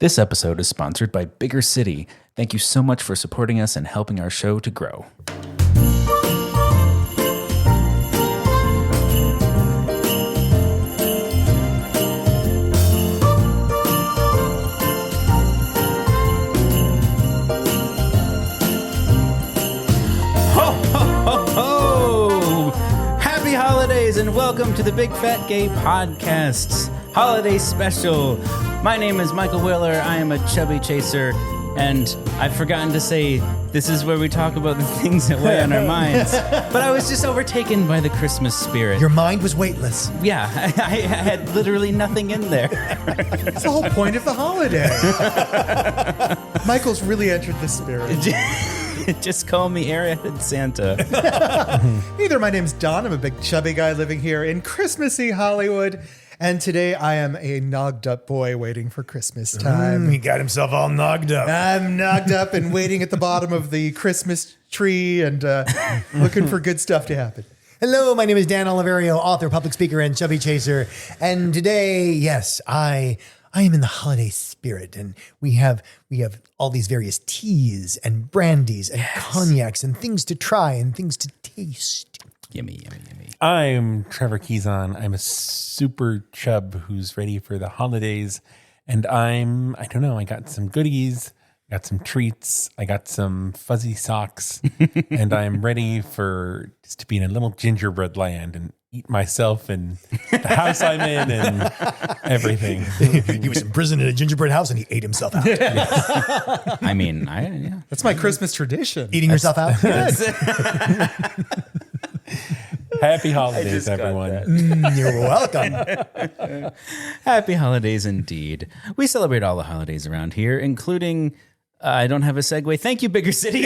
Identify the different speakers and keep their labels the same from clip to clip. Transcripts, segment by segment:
Speaker 1: This episode is sponsored by Bigger City. Thank you so much for supporting us and helping our show to grow. And welcome to the Big Fat Gay Podcast's holiday special. My name is Michael Willer. I am a chubby chaser, and I've forgotten to say this is where we talk about the things that weigh on our minds. But I was just overtaken by the Christmas spirit.
Speaker 2: Your mind was weightless.
Speaker 1: Yeah, I had literally nothing in there.
Speaker 3: That's the whole point of the holiday. Michael's really entered the spirit.
Speaker 1: Just call me airheaded Santa.
Speaker 3: Hey there, my name's Don. I'm a big chubby guy living here in Christmassy Hollywood. And today I am a nogged up boy waiting for Christmas time.
Speaker 2: He got himself all nogged up.
Speaker 3: I'm nogged up and waiting at the bottom of the Christmas tree and looking for good stuff to happen.
Speaker 2: Hello, my name is Dan Oliverio, author, public speaker, and chubby chaser. And today, yes, I am in the holiday spirit, and we have all these various teas and brandies and cognacs and things to try and things to taste.
Speaker 1: Yummy, yummy, yummy.
Speaker 4: I'm Trevor Keyson. I'm a super chub who's ready for the holidays, and I got some goodies, got some treats, I got some fuzzy socks, and I'm ready for just to be in a little gingerbread land and eat myself and the house I'm in and everything.
Speaker 2: He was imprisoned in a gingerbread house and he ate himself out.
Speaker 1: I mean,
Speaker 3: That's my Christmas tradition.
Speaker 2: Eating yourself out?
Speaker 4: Happy holidays, everyone.
Speaker 2: You're welcome.
Speaker 1: Happy holidays indeed. We celebrate all the holidays around here, including, I don't have a segue. Thank you, Bigger City.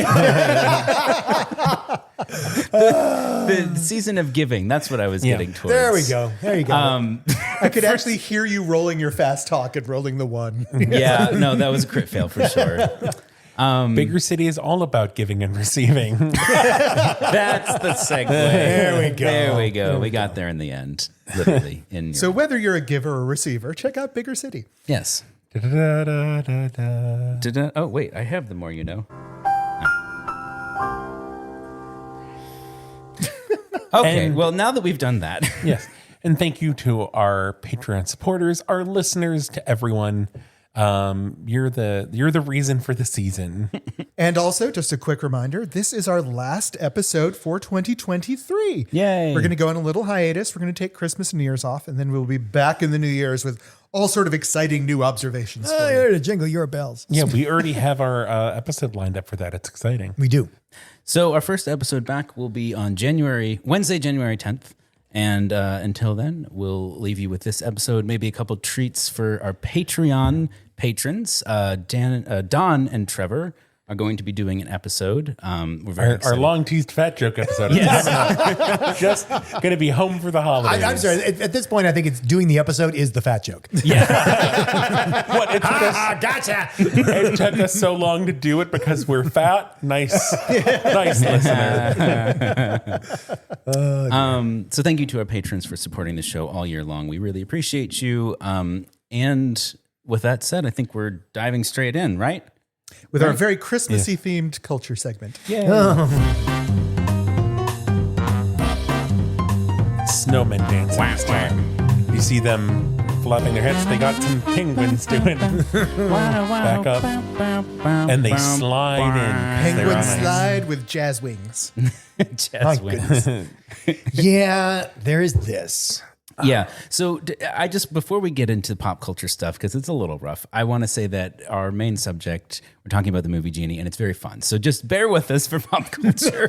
Speaker 1: the season of giving. That's what I was getting towards.
Speaker 2: There we go. There you go.
Speaker 3: I could actually hear you rolling your fast talk and rolling the one.
Speaker 1: Yeah, no, that was a crit fail for sure.
Speaker 4: Bigger City is all about giving and receiving.
Speaker 1: That's the segue.
Speaker 2: There we go.
Speaker 1: There we go. We got there in the end, literally.
Speaker 3: So whether you're a giver or receiver, check out Bigger City.
Speaker 1: Yes. Oh, wait, I have the more you know. Okay, well, now that we've done that.
Speaker 4: Yes. And thank you to our Patreon supporters, our listeners, to everyone. You're the reason for the season.
Speaker 3: And also, just a quick reminder, this is our last episode for 2023.
Speaker 1: Yay.
Speaker 3: We're going to go on a little hiatus. We're going to take Christmas and New Year's off, and then we'll be back in the New Year's with all sort of exciting new observations.
Speaker 2: I heard to jingle your bells.
Speaker 4: Yeah, we already have our episode lined up for that. It's exciting.
Speaker 2: We do.
Speaker 1: So our first episode back will be on Wednesday, January 10th. And until then, we'll leave you with this episode, maybe a couple treats for our Patreon patrons. Don and Trevor are going to be doing an episode. We're very
Speaker 4: our long-teased fat joke episode. Yes. Just going to be home for the holidays.
Speaker 2: I'm sorry. At this point, I think it's doing the episode is the fat joke.
Speaker 1: Yeah.
Speaker 4: What? It took us,
Speaker 2: Gotcha.
Speaker 4: it took us so long to do it because we're fat. Nice listener.
Speaker 1: So thank you to our patrons for supporting the show all year long. We really appreciate you. And with that said, I think we're diving straight in, right?
Speaker 3: With our very Christmassy themed culture segment.
Speaker 1: Yeah.
Speaker 4: Snowmen dancing. You see them flapping their heads. They got some penguins doing back up. And they slide in.
Speaker 3: Penguin slide with jazz wings.
Speaker 1: Jazz wings.
Speaker 2: Yeah, there is this.
Speaker 1: Yeah. So I just, before we get into pop culture stuff, because it's a little rough, I want to say that our main subject, we're talking about the movie Genie, and it's very fun. So just bear with us for pop culture,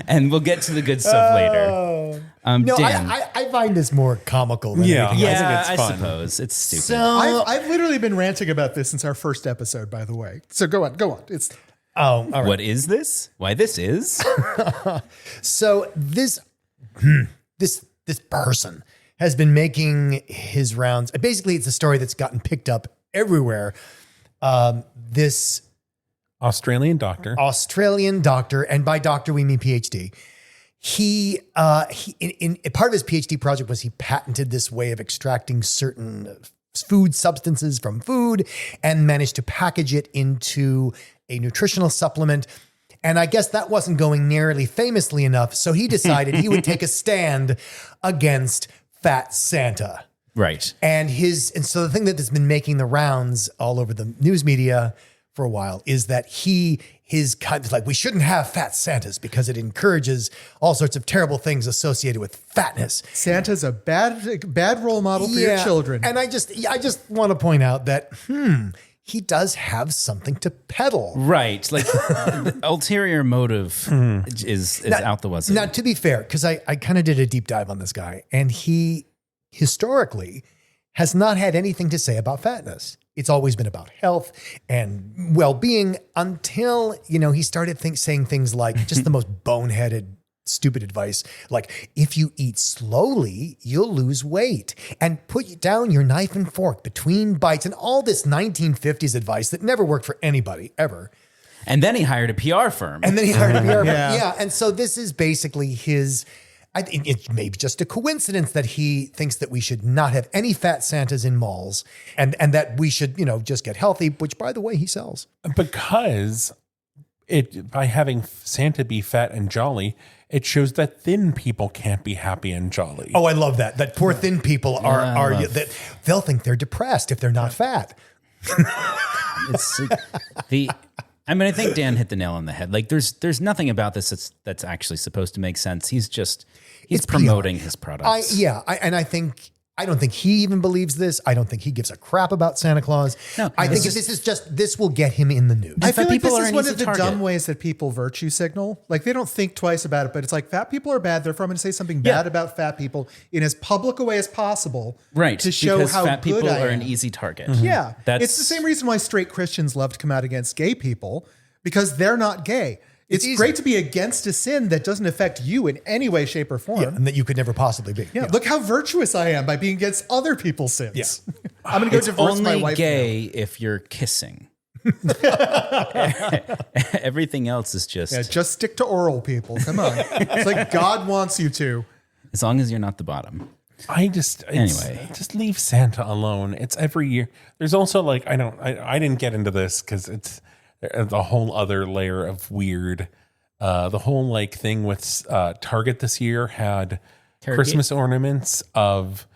Speaker 1: and we'll get to the good stuff later.
Speaker 2: No,
Speaker 1: Dan.
Speaker 2: I find this more comical than anything.
Speaker 1: Yeah,
Speaker 4: I think it's fun.
Speaker 1: suppose. It's stupid.
Speaker 2: So,
Speaker 3: I've literally been ranting about this since our first episode, by the way. So go on. It's
Speaker 2: all right.
Speaker 1: What is this? Why this is?
Speaker 2: So this person has been making his rounds. Basically, it's a story that's gotten picked up everywhere. This
Speaker 4: Australian doctor,
Speaker 2: and by doctor we mean PhD. He in part of his PhD project was he patented this way of extracting certain food substances from food and managed to package it into a nutritional supplement. And I guess that wasn't going nearly famously enough. So he decided he would take a stand against Fat Santa.
Speaker 1: Right.
Speaker 2: And so the thing that has been making the rounds all over the news media for a while is that his kind of like, we shouldn't have fat Santas because it encourages all sorts of terrible things associated with fatness.
Speaker 3: Santa's a bad role model for your children.
Speaker 2: And I just want to point out that, he does have something to peddle.
Speaker 1: Right. Like the ulterior motive is out the wazoo.
Speaker 2: Now, to be fair, because I kind of did a deep dive on this guy, and he historically has not had anything to say about fatness. It's always been about health and well-being until, he started saying things like just the most boneheaded, stupid advice. Like, if you eat slowly, you'll lose weight, and put down your knife and fork between bites, and all this 1950s advice that never worked for anybody ever.
Speaker 1: And then he hired a PR firm.
Speaker 2: Yeah. And so this is basically I think it's maybe just a coincidence that he thinks that we should not have any fat Santas in malls and that we should, just get healthy, which, by the way, he sells.
Speaker 4: Because by having Santa be fat and jolly, it shows that thin people can't be happy and jolly.
Speaker 2: Oh, I love that. That poor thin people they'll think they're depressed if they're not fat.
Speaker 1: I think Dan hit the nail on the head. Like there's nothing about this that's actually supposed to make sense. He's promoting his products.
Speaker 2: I don't think he even believes this. I don't think he gives a crap about Santa Claus.
Speaker 1: No,
Speaker 2: I think this will get him in the news.
Speaker 3: I feel like
Speaker 1: people
Speaker 3: this
Speaker 1: are
Speaker 3: is
Speaker 1: an
Speaker 3: one
Speaker 1: easy
Speaker 3: of the
Speaker 1: target.
Speaker 3: dumb ways that people virtue signal. Like, they don't think twice about it, but it's like, fat people are bad. Therefore, I'm going to say something bad about fat people in as public a way as possible.
Speaker 1: Right.
Speaker 3: To show
Speaker 1: because
Speaker 3: how
Speaker 1: fat
Speaker 3: good
Speaker 1: people
Speaker 3: I
Speaker 1: are
Speaker 3: am.
Speaker 1: an easy target.
Speaker 3: Yeah.
Speaker 1: That's
Speaker 3: It's the same reason why straight Christians love to come out against gay people, because they're not gay. It's great to be against a sin that doesn't affect you in any way, shape, or form.
Speaker 2: Yeah, and that you could never possibly be.
Speaker 3: Yeah. Look how virtuous I am by being against other people's sins. Yeah. I'm going to go divorce my wife.
Speaker 1: Only gay if you're kissing. Everything else is just...
Speaker 3: Yeah, just stick to oral, people. Come on. It's like God wants you to.
Speaker 1: As long as you're not the bottom.
Speaker 4: Anyway, just leave Santa alone. It's every year. There's also like, I didn't get into this because it's a whole other layer of weird. The whole like thing with Target this year had Christmas ornaments of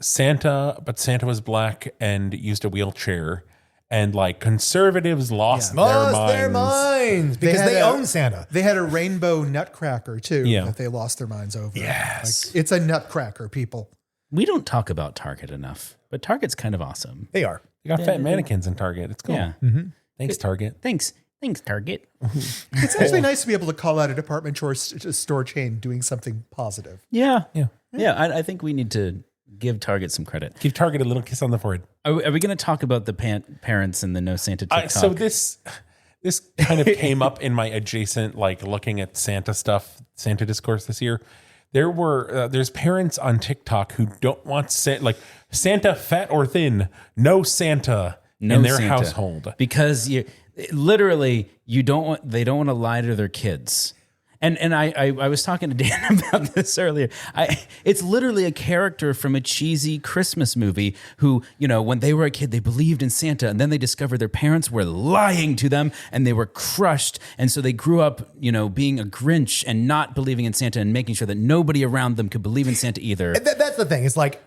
Speaker 4: Santa, but Santa was black and used a wheelchair. And like conservatives lost their minds
Speaker 2: because they own Santa.
Speaker 3: They had a rainbow nutcracker too that they lost their minds over.
Speaker 2: Yes.
Speaker 3: Like, it's a nutcracker, people.
Speaker 1: We don't talk about Target enough, but Target's kind of awesome.
Speaker 2: They are.
Speaker 4: You got fat mannequins in Target. It's cool.
Speaker 1: Yeah.
Speaker 4: Thanks, Target.
Speaker 1: Thanks, Target.
Speaker 3: It's actually nice to be able to call out a department store chain doing something positive.
Speaker 1: Yeah. I think we need to give Target some credit.
Speaker 4: Give Target a little kiss on the forehead.
Speaker 1: Are we going to talk about the parents and the no Santa TikTok?
Speaker 4: So this kind of came up in my adjacent, like looking at Santa stuff, Santa discourse this year. There's parents on TikTok who don't want Santa fat or thin, no Santa in their household
Speaker 1: because they don't want to lie to their kids. And I was talking to Dan about this earlier. It's literally a character from a cheesy Christmas movie who, when they were a kid, they believed in Santa, and then they discovered their parents were lying to them, and they were crushed. And so they grew up, being a Grinch and not believing in Santa and making sure that nobody around them could believe in Santa either.
Speaker 2: That's the thing. It's like,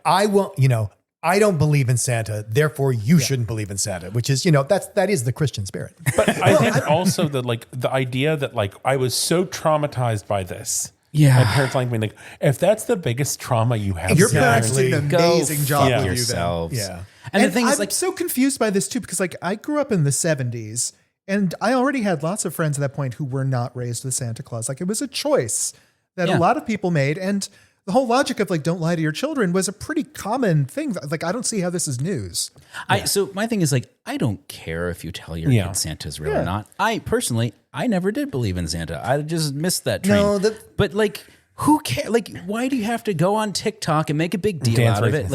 Speaker 2: I don't believe in Santa, therefore you shouldn't believe in Santa, which is, that is the Christian spirit.
Speaker 4: But I think also that the idea that I was so traumatized by this.
Speaker 1: Yeah.
Speaker 4: My parents like me, if that's the biggest trauma you have.
Speaker 3: Your parents did an amazing job with
Speaker 1: yourselves.
Speaker 3: you then.
Speaker 2: Yeah.
Speaker 1: And the thing is,
Speaker 3: I'm so confused by this too, because I grew up in the 70s and I already had lots of friends at that point who were not raised with Santa Claus. It was a choice that a lot of people made. And the whole logic of don't lie to your children was a pretty common thing. I don't see how this is news.
Speaker 1: So my thing is I don't care if you tell your kid Santa's real or not. I personally, I never did believe in Santa. I just missed that train. But who cares? Why do you have to go on TikTok and make a big deal out of it?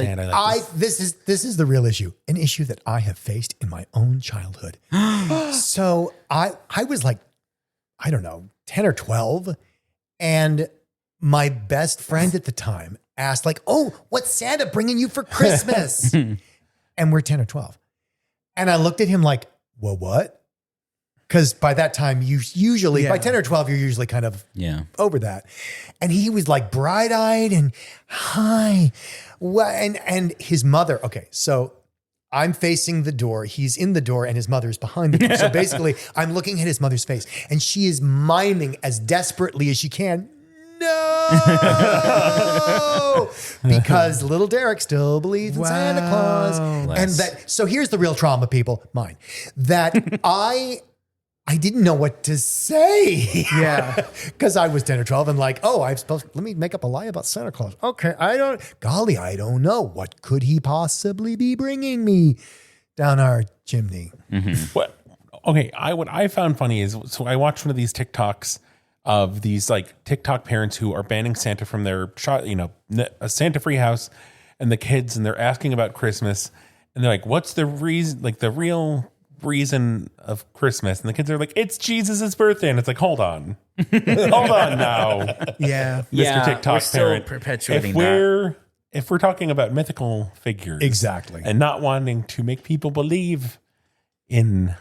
Speaker 2: This is the real issue, an issue that I have faced in my own childhood. So I was 10 or 12, and my best friend at the time asked like, "Oh, what's Santa bringing you for Christmas?" And we're 10 or 12. And I looked at him like, "Well, what?" Because by that time, you usually, by 10 or 12, you're usually kind of over that. And he was like bright-eyed and, "Hi." And his mother, okay, so I'm facing the door. He's in the door and his mother's behind the door. So basically, I'm looking at his mother's face and she is miming as desperately as she can, "No," because little Derek still believes in Santa Claus. And so here's the real trauma, people, mine, that I didn't know what to say.
Speaker 3: Yeah.
Speaker 2: Because I was 10 or 12 and like, let me make up a lie about Santa Claus. Okay, I don't know. What could he possibly be bringing me down our chimney?
Speaker 4: What? Okay, what I found funny is, so I watched one of these TikToks of these like TikTok parents who are banning Santa from their a Santa-free house and the kids, and they're asking about Christmas, and they're like, "What's the reason? Like the real reason of Christmas?" And the kids are like, "It's Jesus's birthday." And it's like, hold on now.
Speaker 3: Yeah.
Speaker 4: Mr. TikTok
Speaker 1: we're still
Speaker 4: parent.
Speaker 1: perpetuating that.
Speaker 4: If we're talking about mythical figures.
Speaker 2: Exactly.
Speaker 4: And not wanting to make people believe in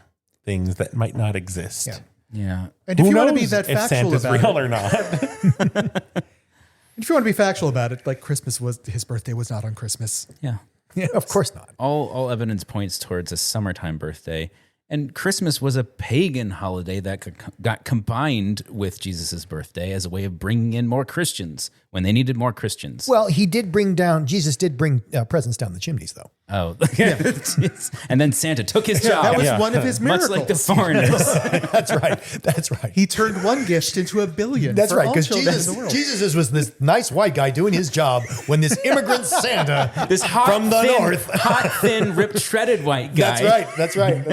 Speaker 4: things that might not exist.
Speaker 1: Yeah.
Speaker 3: And if you want to be
Speaker 4: knows
Speaker 3: that
Speaker 4: if
Speaker 3: factual
Speaker 4: Santa's
Speaker 3: about
Speaker 4: real
Speaker 3: it,
Speaker 4: or not.
Speaker 3: if you want to be factual about it, like his birthday was not on Christmas.
Speaker 1: Yeah.
Speaker 2: Yeah, of course not.
Speaker 1: All evidence points towards a summertime birthday. And Christmas was a pagan holiday that got combined with Jesus' birthday as a way of bringing in more Christians when they needed more Christians.
Speaker 2: Well, Jesus did bring presents down the chimneys, though.
Speaker 1: Oh, and then Santa took his job.
Speaker 3: That was one of his miracles.
Speaker 1: Much like the foreigners.
Speaker 2: That's right.
Speaker 3: He turned one gift into $1 billion.
Speaker 2: That's
Speaker 3: for
Speaker 2: right,
Speaker 3: all
Speaker 2: because
Speaker 3: children in the world.
Speaker 2: Jesus was this nice white guy doing his job when this immigrant Santa
Speaker 1: This hot,
Speaker 2: from the north.
Speaker 1: hot, thin, ripped, shredded white guy.
Speaker 2: That's right.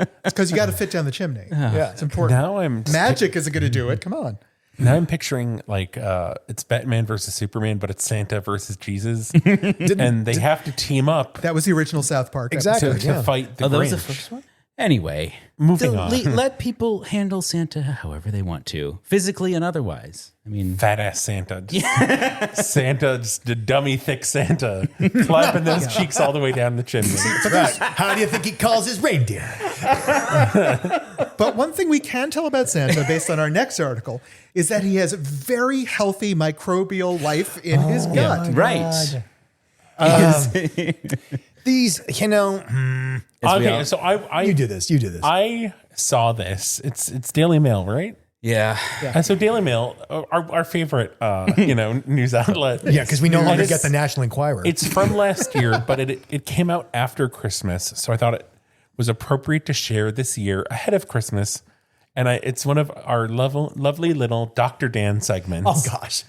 Speaker 3: It's because you got to fit down the chimney.
Speaker 2: Yeah.
Speaker 3: It's important.
Speaker 4: Now
Speaker 3: Magic isn't going to do it. Come on.
Speaker 4: Now I'm picturing like it's Batman versus Superman, but it's Santa versus Jesus, and they have to team up
Speaker 3: That was the original South Park
Speaker 2: Exactly.
Speaker 3: episode.
Speaker 4: to fight the
Speaker 1: Oh, that was the
Speaker 4: Grinch.
Speaker 1: first one? Anyway,
Speaker 4: Moving on.
Speaker 1: let people handle Santa however they want to, physically and otherwise. I mean,
Speaker 4: Fat ass Santa. Santa, just a dummy thick Santa, clapping those cheeks all the way down the chimney.
Speaker 2: That's right. How do you think he calls his reindeer?
Speaker 3: But one thing we can tell about Santa, based on our next article, is that he has very healthy microbial life in his gut.
Speaker 1: right.
Speaker 2: These,
Speaker 4: Okay, so I
Speaker 2: you do this.
Speaker 4: I saw this. It's Daily Mail, right?
Speaker 1: Yeah.
Speaker 4: And so Daily Mail, our favorite, news outlet.
Speaker 2: Yeah, because we no longer
Speaker 4: It's-
Speaker 2: get the National Enquirer.
Speaker 4: It's from last year, but it came out after Christmas, so I thought it was appropriate to share this year ahead of Christmas. And it's one of our lovely little Dr. Dan segments.
Speaker 2: Oh, gosh.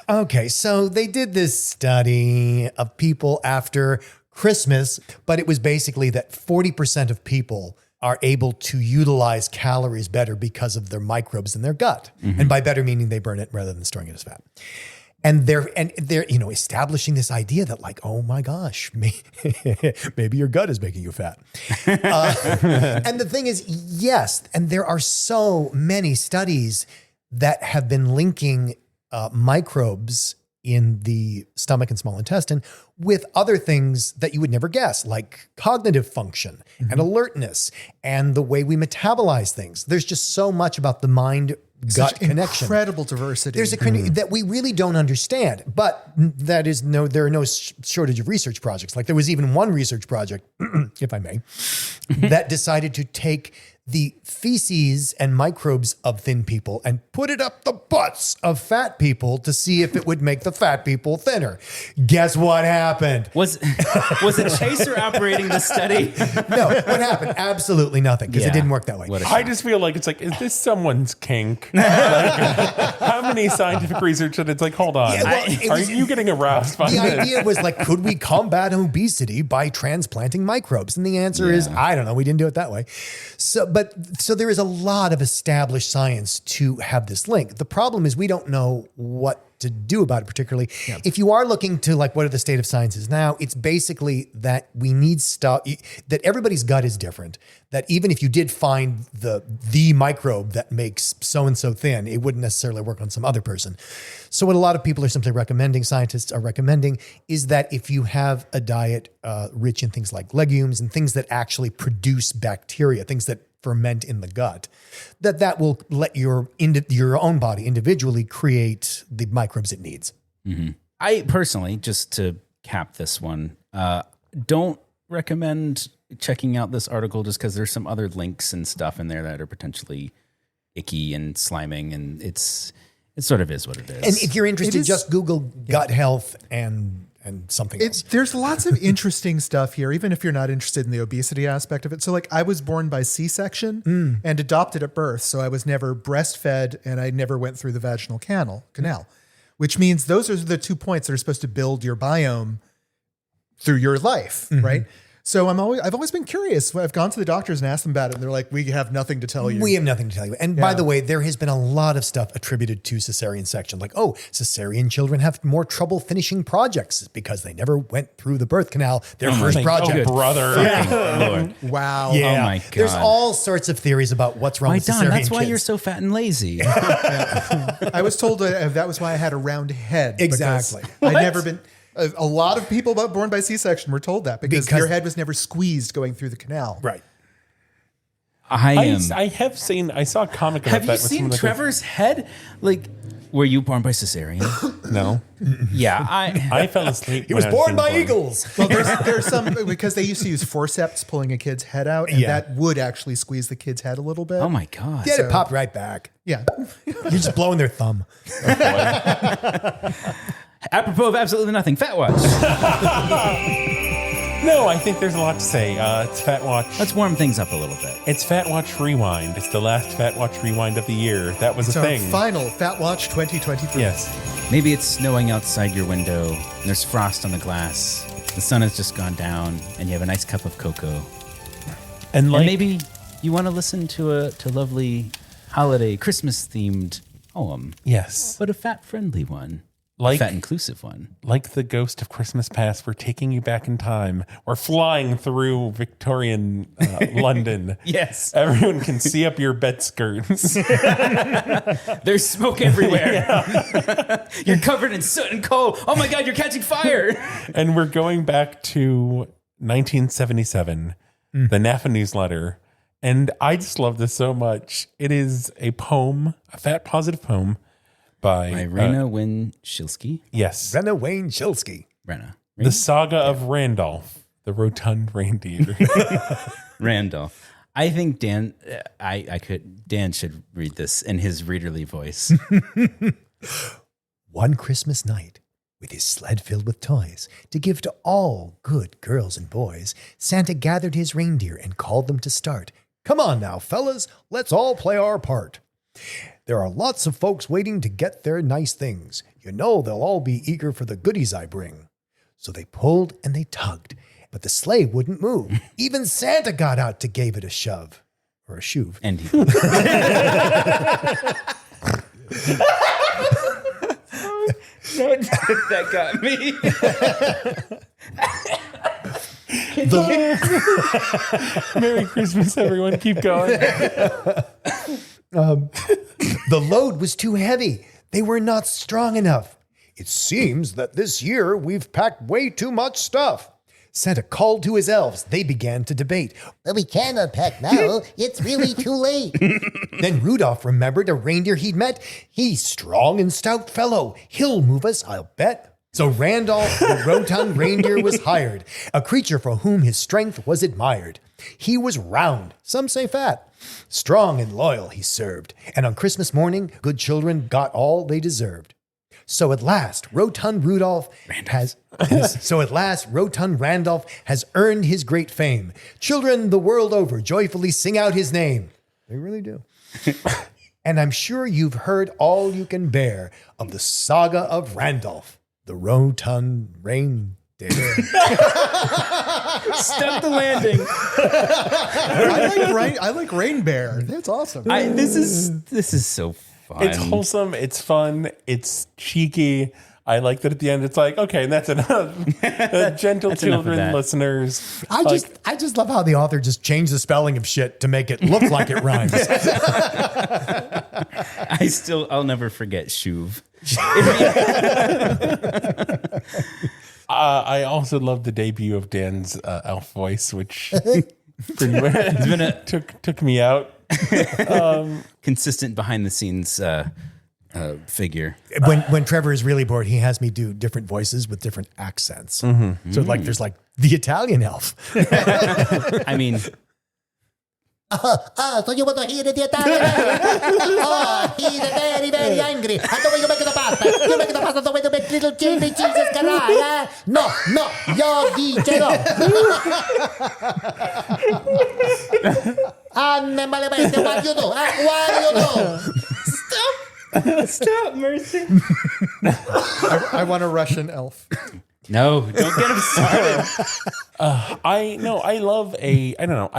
Speaker 2: Okay, so they did this study of people after Christmas, but it was basically that 40% of people are able to utilize calories better because of their microbes in their gut. And by better meaning they burn it rather than storing it as fat. And they're establishing this idea that like, oh my gosh, maybe your gut is making you fat. And the thing is, yes, and there are so many studies that have been linking microbes in the stomach and small intestine with other things that you would never guess, like cognitive function and alertness and the way we metabolize things. There's just so much about the mind gut
Speaker 3: Such
Speaker 2: connection.
Speaker 3: Incredible diversity.
Speaker 2: There's a that we really don't understand, but there are no shortage of research projects. Like there was even one research project, if I may, that decided to take the feces and microbes of thin people and put it up the butts of fat people to see if it would make the fat people thinner. Guess what happened?
Speaker 1: Was a chaser operating the study?
Speaker 2: No, what happened? Absolutely nothing, because it
Speaker 1: Yeah.
Speaker 2: didn't work that way.
Speaker 1: What a
Speaker 4: I just feel like it's like, is this someone's kink? How many scientific research? And it's like, hold on,
Speaker 2: Yeah, well, it
Speaker 4: are
Speaker 2: was-
Speaker 4: you getting aroused by
Speaker 2: The
Speaker 4: this?
Speaker 2: idea was like, could we combat obesity by transplanting microbes? And the answer is, I don't know. We didn't do it that way. So, but so there is a lot of established science to have this link. The problem is we don't know what to do about it, particularly if you are looking to like, what are the state of sciences now? It's basically that we need stuff that everybody's gut is different. That even if you did find the microbe that makes so-and-so thin, it wouldn't necessarily work on some other person. So what a lot of people are simply recommending, scientists are recommending, is that if you have a diet rich in things like legumes and things that actually produce bacteria, things that ferment in the gut, that will let your own body individually create the microbes it needs.
Speaker 1: Mm-hmm. I personally, just to cap this one, don't recommend checking out this article just because there's some other links and stuff in there that are potentially icky and sliming, and it sort of is what it is.
Speaker 2: And if you're interested, just Google gut health and something else.
Speaker 3: There's lots of interesting stuff here, even if you're not interested in the obesity aspect of it. So like I was born by C-section and adopted at birth. So I was never breastfed and I never went through the vaginal canal, which means those are the 2 points that are supposed to build your biome through your life, right? So I've always been curious. I've gone to the doctors and asked them about it, and they're like, "We have nothing to tell you.
Speaker 2: We have nothing to tell you." And by the way, there has been a lot of stuff attributed to cesarean section, like, "Oh, cesarean children have more trouble finishing projects because they never went through the birth canal, their first project."
Speaker 4: Oh, brother!
Speaker 3: Wow!
Speaker 2: Yeah.
Speaker 1: Oh my God!
Speaker 2: There's all sorts of theories about what's wrong with
Speaker 1: Don,
Speaker 2: cesarean
Speaker 1: that's why
Speaker 2: kids.
Speaker 1: you're so fat and lazy.
Speaker 3: I was told that was why I had a round head.
Speaker 2: Exactly.
Speaker 3: I'd never been. A lot of people born by C-section were told that because your head was never squeezed going through the canal.
Speaker 2: Right.
Speaker 1: I
Speaker 4: saw a comic about
Speaker 1: Have
Speaker 4: that.
Speaker 1: you seen Trevor's head? Like, were you born by cesarean?
Speaker 4: No.
Speaker 1: Yeah,
Speaker 4: I fell asleep.
Speaker 2: He was born by eagles.
Speaker 3: Well, there's some, because they used to use forceps pulling a kid's head out, and that would actually squeeze the kid's head a little bit.
Speaker 1: Oh my God!
Speaker 2: Yeah, it popped right back.
Speaker 3: Yeah.
Speaker 2: You're just blowing their thumb.
Speaker 1: Apropos of absolutely nothing, Fat Watch.
Speaker 4: No, I think there's a lot to say. It's Fat Watch.
Speaker 1: Let's warm things up a little bit.
Speaker 4: It's Fat Watch Rewind. It's the last Fat Watch Rewind of the year. That was
Speaker 3: It's
Speaker 4: a
Speaker 3: our
Speaker 4: thing.
Speaker 3: final Fat Watch 2023.
Speaker 4: Yes.
Speaker 1: Maybe it's snowing outside your window, and there's frost on the glass. The sun has just gone down, and you have a nice cup of cocoa.
Speaker 4: And
Speaker 1: And maybe you want to listen to a lovely holiday Christmas-themed poem,
Speaker 4: yes.
Speaker 1: but a fat-friendly one.
Speaker 4: Like-
Speaker 1: fat-inclusive one.
Speaker 4: Like the ghost of Christmas past, we're taking you back in time. We're flying through Victorian London.
Speaker 1: Yes.
Speaker 4: Everyone can see up your bed skirts.
Speaker 1: There's smoke everywhere. You're covered in soot and coal. Oh my God, you're catching fire.
Speaker 4: And we're going back to 1977, the NAFA newsletter. And I just love this so much. It is a poem, a fat positive poem by
Speaker 1: Rena Winshilsky.
Speaker 4: yes,
Speaker 2: Rena Wayne Shilsky.
Speaker 1: Rena.
Speaker 4: the saga of Randolph, the Rotund Reindeer.
Speaker 1: Randolph. I think Dan should read this in his readerly voice.
Speaker 2: One Christmas night, with his sled filled with toys to give to all good girls and boys, Santa gathered his reindeer and called them to start. Come on now, fellas, let's all play our part. There are lots of folks waiting to get their nice things. You know they'll all be eager for the goodies I bring. So they pulled and they tugged, but the sleigh wouldn't move. Even Santa got out to give it a shove. Or a shoove.
Speaker 1: And he that got me.
Speaker 4: Merry Christmas, everyone. Keep going.
Speaker 2: The load was too heavy. They were not strong enough. It seems that this year we've packed way too much stuff. Santa called to his elves. They began to debate.
Speaker 5: But we can't unpack now. It's really too late.
Speaker 2: Then Rudolph remembered a reindeer he'd met. He's strong and stout fellow. He'll move us, I'll bet. So Randolph the Rotund Reindeer was hired, a creature for whom his strength was admired. He was round, some say fat. Strong and loyal he served, and on Christmas morning, good children got all they deserved. So at last, Rotund Randolph has earned his great fame. Children the world over joyfully sing out his name. They really do. And I'm sure you've heard all you can bear of the saga of Randolph, the Rotund Reindeer.
Speaker 1: Stuck the landing.
Speaker 3: I like Rain Bear. That's awesome.
Speaker 1: This is so fun.
Speaker 4: It's wholesome. It's fun. It's cheeky. I like that at the end. It's like, okay, that's enough. Gentle
Speaker 1: That's enough of
Speaker 4: children,
Speaker 1: that.
Speaker 4: listeners.
Speaker 2: I just love how the author just changed the spelling of shit to make it look like it rhymes.
Speaker 1: I'll never forget Shuv.
Speaker 4: I also love the debut of Dan's elf voice, which pretty much took me out.
Speaker 1: Consistent behind the scenes figure.
Speaker 2: When Trevor is really bored, he has me do different voices with different accents. So like there's like the Italian elf.
Speaker 1: I mean,
Speaker 5: So you want to hear the Italian? Oh, he's very, very angry. And the way you make the pasta. You make the pasta the way you make little chili cheeses can I? No, io dico no. Anne malamente, what you do? What you do?
Speaker 1: stop, Mercy.
Speaker 3: I want a Russian elf.
Speaker 1: No, don't get him started.
Speaker 4: I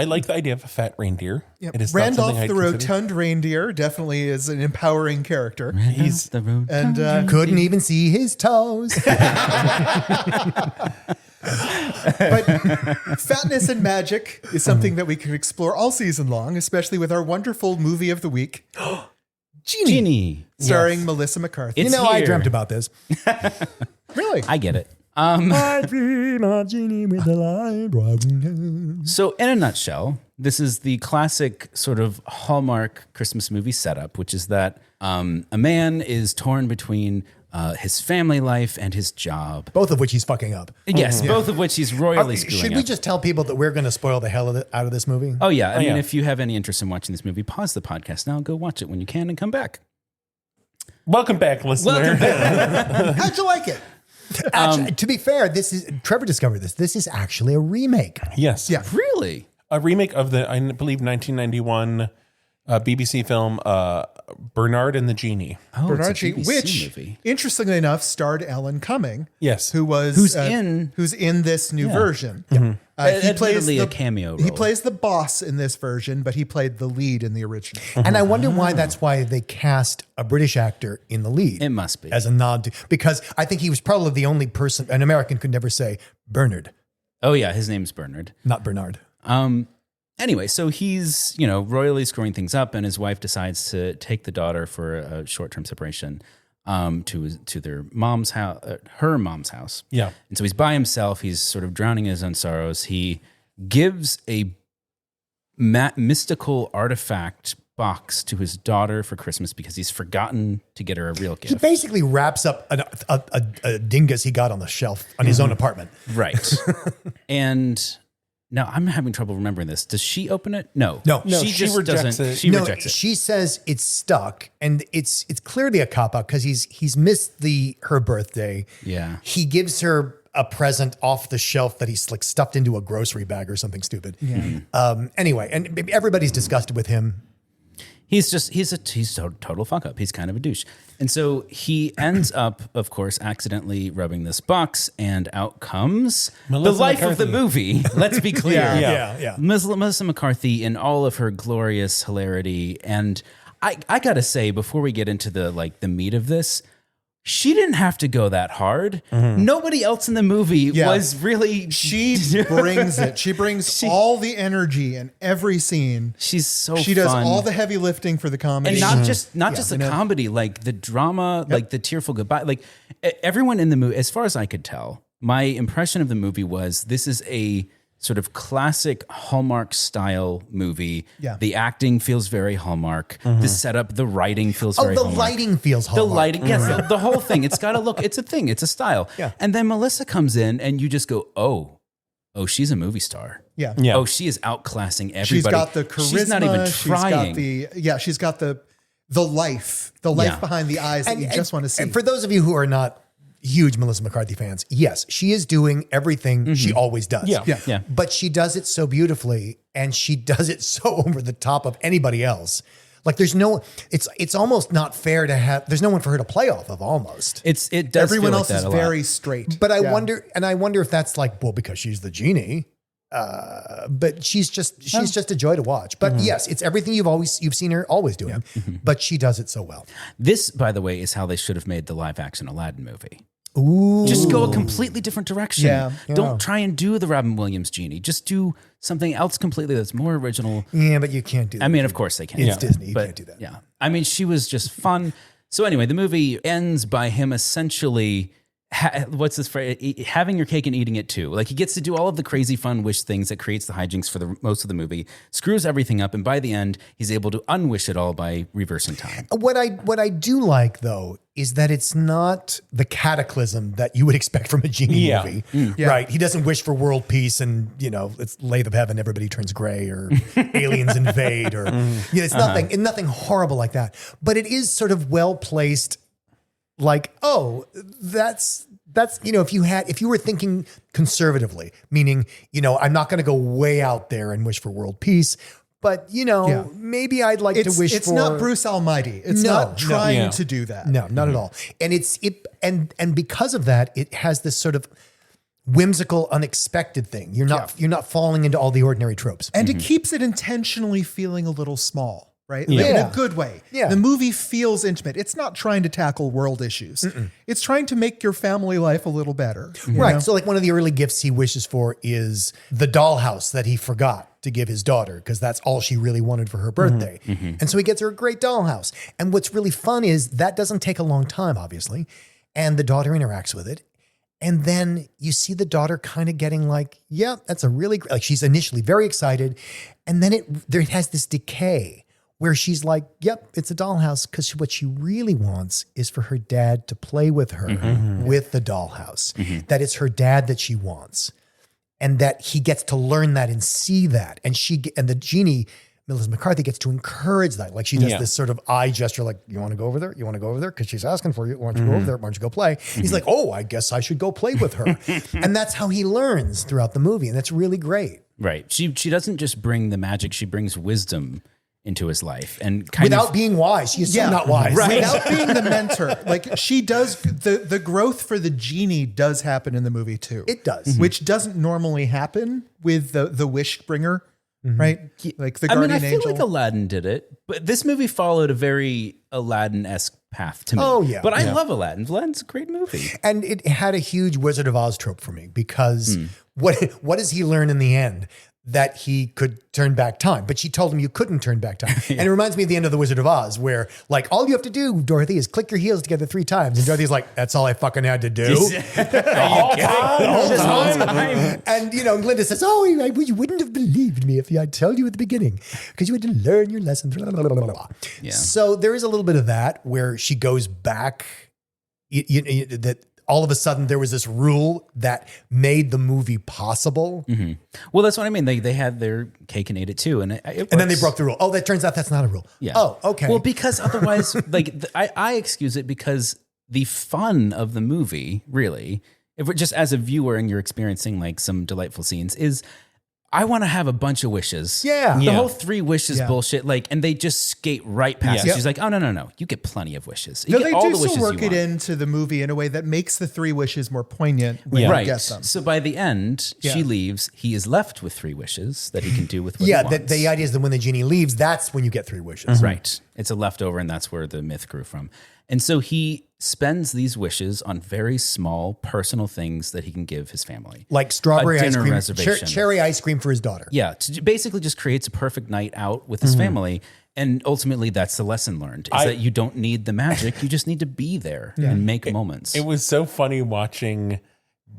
Speaker 4: like the idea of a fat reindeer.
Speaker 3: Yep.
Speaker 4: It is not
Speaker 3: Randolph
Speaker 4: something I'd
Speaker 3: the
Speaker 4: consider.
Speaker 3: Rotund Reindeer definitely is an empowering character.
Speaker 1: He's the road.
Speaker 3: And
Speaker 2: Couldn't even see his toes.
Speaker 3: but fatness and magic is something that we could explore all season long, especially with our wonderful movie of the week,
Speaker 1: Genie.
Speaker 3: starring Melissa McCarthy.
Speaker 1: It's
Speaker 2: I
Speaker 1: here.
Speaker 2: dreamt about this.
Speaker 3: Really?
Speaker 1: I get it.
Speaker 2: I dream of Genie with the light bright.
Speaker 1: So, in a nutshell, this is the classic sort of Hallmark Christmas movie setup, which is that a man is torn between his family life and his job.
Speaker 2: Both of which he's fucking up.
Speaker 1: Yes, both of which he's royally screwing
Speaker 2: Should
Speaker 1: up.
Speaker 2: we just tell people that we're going to spoil the hell out of this movie?
Speaker 1: Oh, yeah. I mean,
Speaker 4: yeah.
Speaker 1: if you have any interest in watching this movie, pause the podcast now. Go watch it when you can and come back.
Speaker 4: Welcome back, listener.
Speaker 2: How'd you like it? Actually, to be fair, Trevor discovered this. This is actually a remake.
Speaker 4: Yes.
Speaker 3: Yeah.
Speaker 1: Really?
Speaker 4: A remake of the, I believe, 1991 BBC film Bernard and the Genie.
Speaker 1: Oh,
Speaker 3: Bernardi,
Speaker 1: it's a BBC
Speaker 3: which,
Speaker 1: movie.
Speaker 3: interestingly enough, starred Alan Cumming.
Speaker 4: Yes.
Speaker 3: Who's
Speaker 1: in
Speaker 3: this new version.
Speaker 1: Admittedly, a cameo
Speaker 3: He
Speaker 1: role.
Speaker 3: plays the boss in this version, but he played the lead in the original.
Speaker 2: And I wonder why that's why they cast a British actor in the lead.
Speaker 1: It must be.
Speaker 2: As a nod to, because I think he was probably the only person, an American could never say Bernard,
Speaker 1: Oh, yeah. His name's Bernard.
Speaker 2: not Bernard.
Speaker 1: Anyway, so he's, royally screwing things up, and his wife decides to take the daughter for a short-term separation to their mom's house, her mom's house.
Speaker 4: Yeah.
Speaker 1: And so he's by himself. He's sort of drowning in his own sorrows. He gives a mystical artifact box to his daughter for Christmas because he's forgotten to get her a real
Speaker 2: He
Speaker 1: gift.
Speaker 2: basically wraps up a dingus he got on the shelf on his own apartment.
Speaker 1: Right. And now I'm having trouble remembering this. Does she open it? No.
Speaker 2: No.
Speaker 4: No,
Speaker 1: she
Speaker 4: she
Speaker 1: just
Speaker 4: rejects
Speaker 1: doesn't.
Speaker 4: it.
Speaker 1: She
Speaker 2: No,
Speaker 1: rejects it.
Speaker 2: she says it's stuck, and it's clearly a cop out because he's missed her birthday.
Speaker 1: Yeah.
Speaker 2: He gives her a present off the shelf that he's like stuffed into a grocery bag or something stupid. Anyway, and everybody's disgusted with him.
Speaker 1: He's a total fuck up. He's kind of a douche. And so he ends up, of course, accidentally rubbing this box, and out comes
Speaker 4: Melissa
Speaker 1: the life of the
Speaker 4: McCarthy.
Speaker 1: movie. Let's be clear.
Speaker 2: Yeah.
Speaker 1: Melissa McCarthy in all of her glorious hilarity. And I gotta say, before we get into the meat of this, she didn't have to go that hard. Nobody else in the movie was really.
Speaker 3: She brings it. She brings all the energy in every scene.
Speaker 1: She's so
Speaker 3: She does
Speaker 1: fun.
Speaker 3: all the heavy lifting for the comedy.
Speaker 1: And not just the comedy, like the drama, like the tearful goodbye. Like everyone in the movie, as far as I could tell, my impression of the movie was this is a sort of classic Hallmark style movie.
Speaker 3: Yeah.
Speaker 1: The acting feels very Hallmark. The setup, the writing feels very
Speaker 2: the
Speaker 1: Hallmark.
Speaker 2: lighting feels
Speaker 1: The
Speaker 2: Hallmark.
Speaker 1: lighting, yes, the whole thing. It's got to look, it's a thing, it's a style.
Speaker 2: Yeah.
Speaker 1: And then Melissa comes in and you just go, oh, she's a movie star.
Speaker 3: Yeah.
Speaker 4: Yeah.
Speaker 1: Oh, she is outclassing everybody.
Speaker 3: She's got the charisma.
Speaker 1: She's not even trying.
Speaker 3: She's got the life
Speaker 1: Yeah.
Speaker 3: behind the eyes that you just want to see.
Speaker 2: And for those of you who are not huge Melissa McCarthy fans, yes, she is doing everything she always does.
Speaker 4: Yeah.
Speaker 2: But she does it so beautifully, and she does it so over the top of anybody else. Like it's almost not fair to have, there's no one for her to play off of almost.
Speaker 1: It does.
Speaker 3: Everyone
Speaker 1: feel
Speaker 3: else
Speaker 1: like
Speaker 3: is
Speaker 1: that a lot.
Speaker 3: very straight.
Speaker 2: But I wonder if that's like, well, because she's the genie. But she's just a joy to watch. But yes, it's everything you've seen her always doing, but she does it so well.
Speaker 1: This, by the way, is how they should have made the live action Aladdin movie.
Speaker 2: Ooh.
Speaker 1: Just go a completely different direction.
Speaker 3: Yeah.
Speaker 1: Don't try and do the Robin Williams genie. Just do something else completely that's more original.
Speaker 2: Yeah, but you can't do that.
Speaker 1: I mean, of course they can.
Speaker 2: It's Disney. You
Speaker 1: But,
Speaker 2: can't do that.
Speaker 1: Yeah. I mean, she was just fun. So anyway, the movie ends by him essentially, what's this phrase? Having your cake and eating it too. Like he gets to do all of the crazy fun wish things that creates the hijinks for the most of the movie, screws everything up, and by the end, he's able to unwish it all by reversing time.
Speaker 2: What I do like though is that it's not the cataclysm that you would expect from a genie movie, right? He doesn't wish for world peace and it's lathe of heaven, everybody turns gray, or aliens invade, or it's nothing horrible like that. But it is sort of well placed. Like, oh, that's if you were thinking conservatively, meaning I'm not going to go way out there and wish for world peace. But, maybe I'd like to wish for...
Speaker 3: It's not Bruce Almighty. It's not trying to do that.
Speaker 2: No, not at all. And and because of that, it has this sort of whimsical, unexpected thing. You're not falling into all the ordinary tropes.
Speaker 3: And it keeps it intentionally feeling a little small. Right? Like in a good way.
Speaker 2: Yeah.
Speaker 3: The movie feels intimate. It's not trying to tackle world issues. It's trying to make your family life a little better.
Speaker 2: Right.
Speaker 3: know?
Speaker 2: So like one of the early gifts he wishes for is the dollhouse that he forgot to give his daughter, because that's all she really wanted for her birthday. And so he gets her a great dollhouse. And what's really fun is that doesn't take a long time, obviously. And the daughter interacts with it. And then you see the daughter kind of getting like, yeah, that's a really great, like she's initially very excited. And then it has this decay where she's like, yep, it's a dollhouse, because what she really wants is for her dad to play with her with the dollhouse. That it's her dad that she wants. And that he gets to learn that and see that. And the genie, Melissa McCarthy, gets to encourage that. Like she does this sort of eye gesture, like, you want to go over there? You want to go over there? Because she's asking for you. Why don't you go over there? Why don't you go play? He's like, oh, I guess I should go play with her. And that's how he learns throughout the movie. And that's really great.
Speaker 1: Right. She doesn't just bring the magic, she brings wisdom into his life, and
Speaker 2: without being wise. She's so not wise.
Speaker 3: Right. Without being the mentor. Like she does, the growth for the genie does happen in the movie too.
Speaker 2: It does.
Speaker 3: Which doesn't normally happen with the wish bringer, right? Like the guardian
Speaker 1: I feel
Speaker 3: angel.
Speaker 1: like Aladdin did it, but this movie followed a very Aladdin-esque path to me.
Speaker 2: Oh, yeah.
Speaker 1: But I love Aladdin. Aladdin's a great movie.
Speaker 2: And it had a huge Wizard of Oz trope for me, because what does he learn in the end? That he could turn back time, but she told him you couldn't turn back time. And it reminds me of the end of The Wizard of Oz, where like all you have to do, Dorothy, is click your heels together 3 times. And Dorothy's like, that's all I fucking had to do.
Speaker 1: The whole time.
Speaker 2: And Glinda says, oh, you wouldn't have believed me if I told you at the beginning, because you had to learn your lesson.
Speaker 1: Yeah.
Speaker 2: So there is a little bit of that where she goes back, that all of a sudden there was this rule that made the movie possible.
Speaker 1: Well, that's what I mean. They had their cake and ate it too, and and
Speaker 2: then they broke the rule. Oh, that turns out that's not a rule.
Speaker 1: Yeah.
Speaker 2: Oh, okay.
Speaker 1: Well, because otherwise, I excuse it, because the fun of the movie, really, if we're just as a viewer and you're experiencing like some delightful scenes, is I want to have a bunch of wishes.
Speaker 2: Yeah.
Speaker 1: The
Speaker 2: Yeah.
Speaker 1: whole 3 wishes bullshit, and they just skate right past it.
Speaker 2: Yep.
Speaker 1: She's like, oh, no. You get plenty of wishes. You
Speaker 3: No,
Speaker 1: get
Speaker 3: they
Speaker 1: all
Speaker 3: do
Speaker 1: the wishes
Speaker 3: still work
Speaker 1: you
Speaker 3: it
Speaker 1: want.
Speaker 3: into the movie in a way that makes the 3 wishes more poignant when you
Speaker 1: Right.
Speaker 3: get them.
Speaker 1: So by the end, she leaves. He is left with 3 wishes that he can do with what he
Speaker 2: yeah,
Speaker 1: wants.
Speaker 2: the idea is that when the genie leaves, that's when you get 3 wishes.
Speaker 1: Right. It's a leftover, and that's where the myth grew from. And so he spends these wishes on very small personal things that he can give his family.
Speaker 2: Like strawberry
Speaker 1: A
Speaker 2: ice
Speaker 1: dinner
Speaker 2: cream,
Speaker 1: reservation.
Speaker 2: cherry ice cream for his daughter.
Speaker 1: Yeah, basically just creates a perfect night out with his family. And ultimately, that's the lesson learned, is that you don't need the magic. You just need to be there and make moments.
Speaker 4: It was so funny watching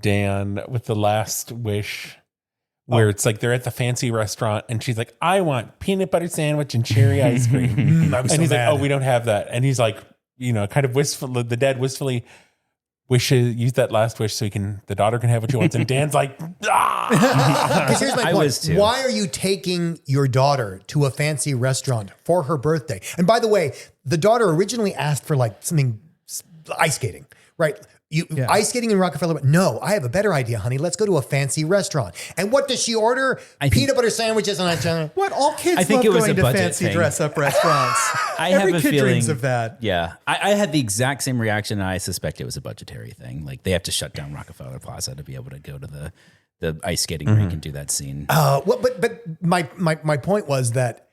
Speaker 4: Dan with the last wish, where it's like they're at the fancy restaurant and she's like, I want peanut butter sandwich and cherry ice cream.
Speaker 2: I was
Speaker 4: And
Speaker 2: so
Speaker 4: he's
Speaker 2: mad.
Speaker 4: like, oh, we don't have that. And he's like, kind of wistful. The dad wistfully wishes, use that last wish so the daughter can have what she wants. And Dan's like, ah.
Speaker 2: Because here's my
Speaker 1: I
Speaker 2: point.
Speaker 1: was too.
Speaker 2: Why are you taking your daughter to a fancy restaurant for her birthday? And by the way, the daughter originally asked for like something ice skating, right? Ice skating in Rockefeller. No, I have a better idea, honey. Let's go to a fancy restaurant. And what does she order? Peanut butter sandwiches and
Speaker 3: What? All kids
Speaker 1: I think
Speaker 3: love
Speaker 1: it was
Speaker 3: going
Speaker 1: a
Speaker 3: to
Speaker 1: budget
Speaker 3: fancy
Speaker 1: thing.
Speaker 3: dress-up restaurants.
Speaker 1: I
Speaker 3: Every
Speaker 1: have a
Speaker 3: kid
Speaker 1: feeling,
Speaker 3: dreams of that.
Speaker 1: Yeah. I had the exact same reaction. And I suspect it was a budgetary thing. Like they have to shut down Rockefeller Plaza to be able to go to the ice skating rink and do that scene.
Speaker 2: but my point was that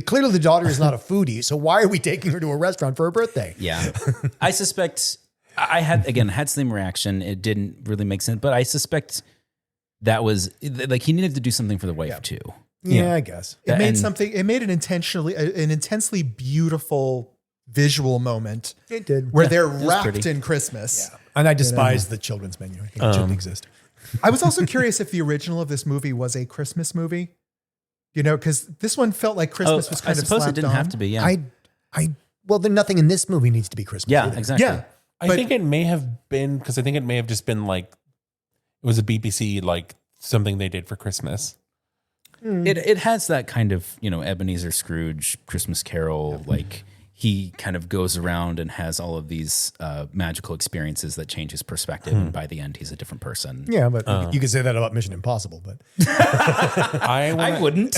Speaker 2: clearly the daughter is not a foodie. So why are we taking her to a restaurant for her birthday?
Speaker 1: Yeah. I suspect I had the same reaction. It didn't really make sense, but I suspect that was like he needed to do something for the wife too.
Speaker 2: Yeah, I guess.
Speaker 3: It made an intensely beautiful visual moment.
Speaker 2: It did.
Speaker 3: Where they're
Speaker 1: was
Speaker 3: wrapped
Speaker 1: pretty.
Speaker 3: in Christmas.
Speaker 2: Yeah. And I despise the children's menu. I think it shouldn't exist.
Speaker 3: I was also curious if the original of this movie was a Christmas movie. You know, because this one felt like Christmas was kind
Speaker 1: I
Speaker 3: of
Speaker 1: suppose
Speaker 3: slapped
Speaker 1: it didn't
Speaker 3: on.
Speaker 1: have to be. Yeah.
Speaker 2: Well, then nothing in this movie needs to be Christmas.
Speaker 1: Yeah,
Speaker 2: either.
Speaker 1: exactly.
Speaker 3: Yeah.
Speaker 4: I think it may have been because I think it may have just been like it was a BBC like something they did for Christmas.
Speaker 1: It has that kind of, Ebenezer Scrooge Christmas Carol, like he kind of goes around and has all of these magical experiences that change his perspective. And by the end, he's a different person.
Speaker 2: Yeah, but you could say that about Mission Impossible, but
Speaker 1: I wouldn't.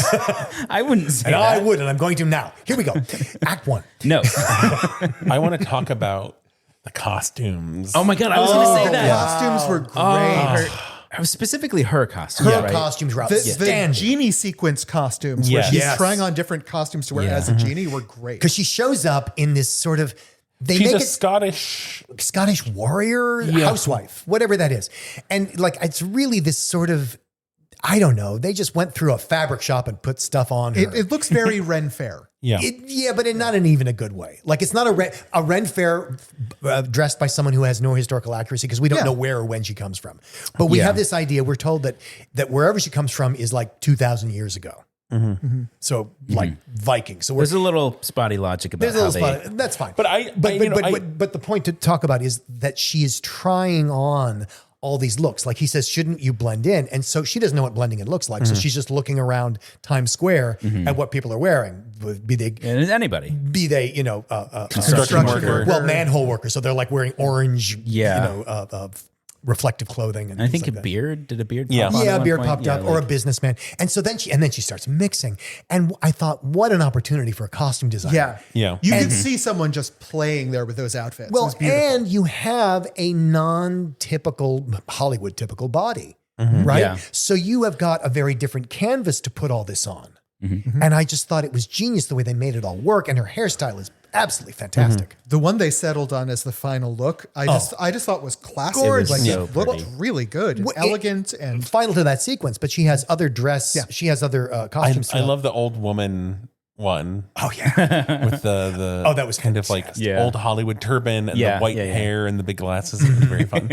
Speaker 1: I wouldn't say
Speaker 2: and
Speaker 1: that.
Speaker 2: I would, and I'm going to now. Here we go. Act 1.
Speaker 1: No.
Speaker 4: I want to talk about the costumes.
Speaker 1: Oh my God, I was going to say
Speaker 3: The
Speaker 1: that.
Speaker 3: costumes were great.
Speaker 1: It was specifically her costume.
Speaker 2: Her
Speaker 1: right?
Speaker 2: costumes were
Speaker 3: The
Speaker 2: outstanding.
Speaker 3: Genie sequence costumes where
Speaker 4: Yes.
Speaker 3: she's
Speaker 2: Yes.
Speaker 3: trying on different costumes to wear as a genie were great.
Speaker 2: Because she shows up in this sort of, they
Speaker 4: She's
Speaker 2: make
Speaker 4: a
Speaker 2: it
Speaker 4: Scottish
Speaker 2: warrior, housewife, whatever that is. And like, it's really this sort of, I don't know. They just went through a fabric shop and put stuff on her.
Speaker 3: It looks very Ren Fair.
Speaker 4: Yeah.
Speaker 2: But not in even a good way. Like it's not a Ren Fair dressed by someone who has no historical accuracy because we don't know where or when she comes from. But we have this idea. We're told that wherever she comes from is like 2,000 years ago. So like Vikings. So
Speaker 1: There's a little spotty logic about
Speaker 2: there's a
Speaker 1: how
Speaker 2: little
Speaker 1: they...
Speaker 2: spot. That's fine.
Speaker 4: But
Speaker 2: but the point to talk about is that she is trying on all these looks. Like he says, shouldn't you blend in? And so she doesn't know what blending in looks like. So she's just looking around Times Square at what people are wearing. Be they
Speaker 1: Anybody.
Speaker 4: construction worker.
Speaker 2: well, manhole workers. So they're like wearing orange,
Speaker 1: Yeah.
Speaker 2: Reflective clothing. And
Speaker 1: I think
Speaker 2: things
Speaker 1: a
Speaker 2: like
Speaker 1: beard. Did a beard
Speaker 4: Yeah.
Speaker 1: pop on
Speaker 2: that.
Speaker 1: at
Speaker 2: Yeah, a
Speaker 1: one
Speaker 2: beard
Speaker 1: point?
Speaker 2: popped
Speaker 1: Yeah,
Speaker 2: up, or a businessman. And so then she starts mixing. And I thought, what an opportunity for a costume designer.
Speaker 3: Yeah.
Speaker 4: Yeah.
Speaker 3: You could see someone just playing there with those outfits. It
Speaker 2: Well,
Speaker 3: was beautiful.
Speaker 2: and you have a non-typical Hollywood typical body, right?
Speaker 1: Yeah.
Speaker 2: So you have got a very different canvas to put all this on. And I just thought it was genius the way they made it all work. And her hairstyle is absolutely fantastic.
Speaker 3: The one they settled on as the final look, I just thought was classic.
Speaker 2: Gorgeous.
Speaker 3: Like,
Speaker 1: So
Speaker 3: it looked
Speaker 1: pretty.
Speaker 3: really good, and
Speaker 2: Well,
Speaker 3: elegant, and
Speaker 2: Final to that sequence, but she has other dress.
Speaker 3: Yeah.
Speaker 2: She has other costumes.
Speaker 4: I love the old woman one
Speaker 2: Oh yeah.
Speaker 4: with the
Speaker 2: Oh, that was
Speaker 4: kind of like
Speaker 2: fantastic.
Speaker 1: Yeah.
Speaker 4: old Hollywood turban and
Speaker 1: Yeah,
Speaker 4: the white
Speaker 1: yeah, yeah.
Speaker 4: hair and the big glasses. It was very fun.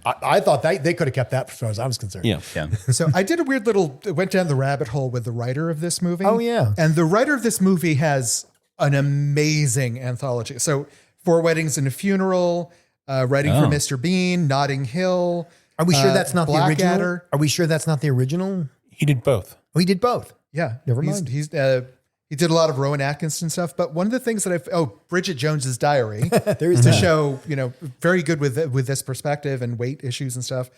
Speaker 2: I thought they could have kept that as far as I was concerned.
Speaker 4: Yeah.
Speaker 1: Yeah.
Speaker 3: so I did a weird went down the rabbit hole with the writer of this movie.
Speaker 2: Oh, yeah.
Speaker 3: And the writer of this movie has an amazing anthology. So 4 Weddings and a Funeral, Writing for Mr. Bean, Notting Hill.
Speaker 2: Are we sure that's not the original?
Speaker 3: Blackadder.
Speaker 2: Are we sure that's not the original?
Speaker 4: He did both.
Speaker 2: Oh, he did both.
Speaker 3: Yeah.
Speaker 2: Never
Speaker 3: He's-
Speaker 2: mind.
Speaker 3: He did a lot of Rowan Atkinson stuff, but one of the things that Bridget Jones's Diary,
Speaker 2: There is
Speaker 3: to
Speaker 2: that.
Speaker 3: show, very good with this perspective and weight issues and stuff.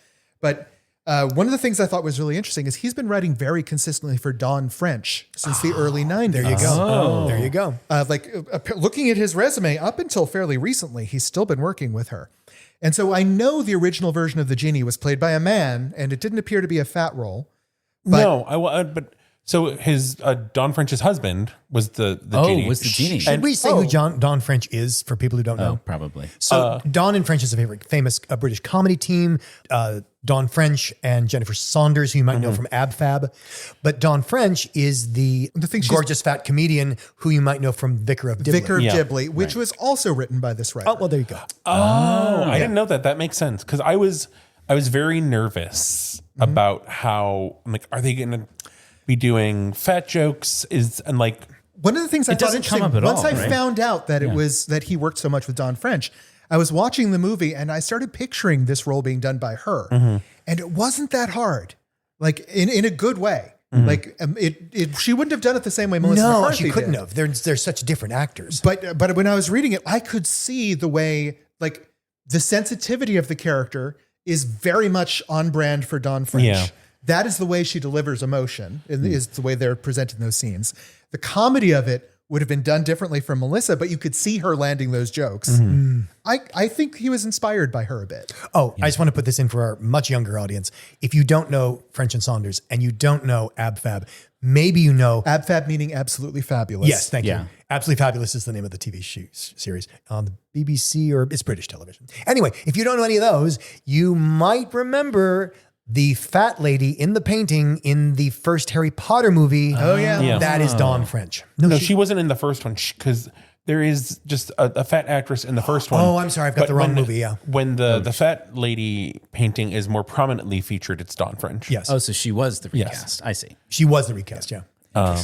Speaker 3: But one of the things I thought was really interesting is he's been writing very consistently for Dawn French since the early 90s.
Speaker 2: There you go. There you go.
Speaker 3: Looking at his resume up until fairly recently, he's still been working with her. And so I know the original version of the Genie was played by a man, and it didn't appear to be a fat role.
Speaker 4: But so his Don French's husband was the genie.
Speaker 1: was the genie.
Speaker 2: Should we say who Dawn French is for people who don't know?
Speaker 1: Oh, probably.
Speaker 2: So Dawn and French is a famous British comedy team. Dawn French and Jennifer Saunders, who you might know from Ab Fab. But Dawn French is the gorgeous fat comedian who you might know from Vicar of Dibley.
Speaker 3: Vicar of Dibley, which was also written by this writer.
Speaker 2: Oh, well, there you go.
Speaker 4: I didn't know that. That makes sense because I was very nervous about how I'm like, are they going to be doing fat jokes?
Speaker 3: One of the things I thought
Speaker 1: doesn't come
Speaker 3: interesting,
Speaker 1: up at
Speaker 3: once
Speaker 1: all,
Speaker 3: I
Speaker 1: right?
Speaker 3: found out that it was that he worked so much with Dawn French, I was watching the movie and I started picturing this role being done by her, and it wasn't that hard, like in a good way. Like she wouldn't have done it the same way Melissa
Speaker 2: No,
Speaker 3: McCarthy
Speaker 2: she couldn't
Speaker 3: did.
Speaker 2: have. They're such different actors.
Speaker 3: But when I was reading it, I could see the way like the sensitivity of the character is very much on brand for Dawn French.
Speaker 4: Yeah.
Speaker 3: That is the way she delivers emotion, is the way they're presenting those scenes. The comedy of it would have been done differently from Melissa, but you could see her landing those jokes. I think he was inspired by her a bit.
Speaker 2: Oh, I just want to put this in for our much younger audience. If you don't know French and Saunders and you don't know Ab Fab, maybe you know.
Speaker 3: Ab Fab meaning absolutely fabulous.
Speaker 2: Yes, thank you. Absolutely Fabulous is the name of the TV series on the BBC, or it's British television. Anyway, if you don't know any of those, you might remember the fat lady in the painting in the first Harry Potter movie.
Speaker 3: Oh, yeah.
Speaker 4: Yeah.
Speaker 2: That is Dawn French.
Speaker 4: No, she wasn't in the first one because there is just a fat actress in the first one.
Speaker 2: Oh, I'm sorry. I've got
Speaker 4: But
Speaker 2: the wrong
Speaker 4: when-
Speaker 2: movie. Yeah.
Speaker 4: When the fat lady painting is more prominently featured, it's Dawn French.
Speaker 2: Yes.
Speaker 1: Oh, so she was the
Speaker 4: Yes.
Speaker 1: recast. I see.
Speaker 2: She was the recast. Yeah.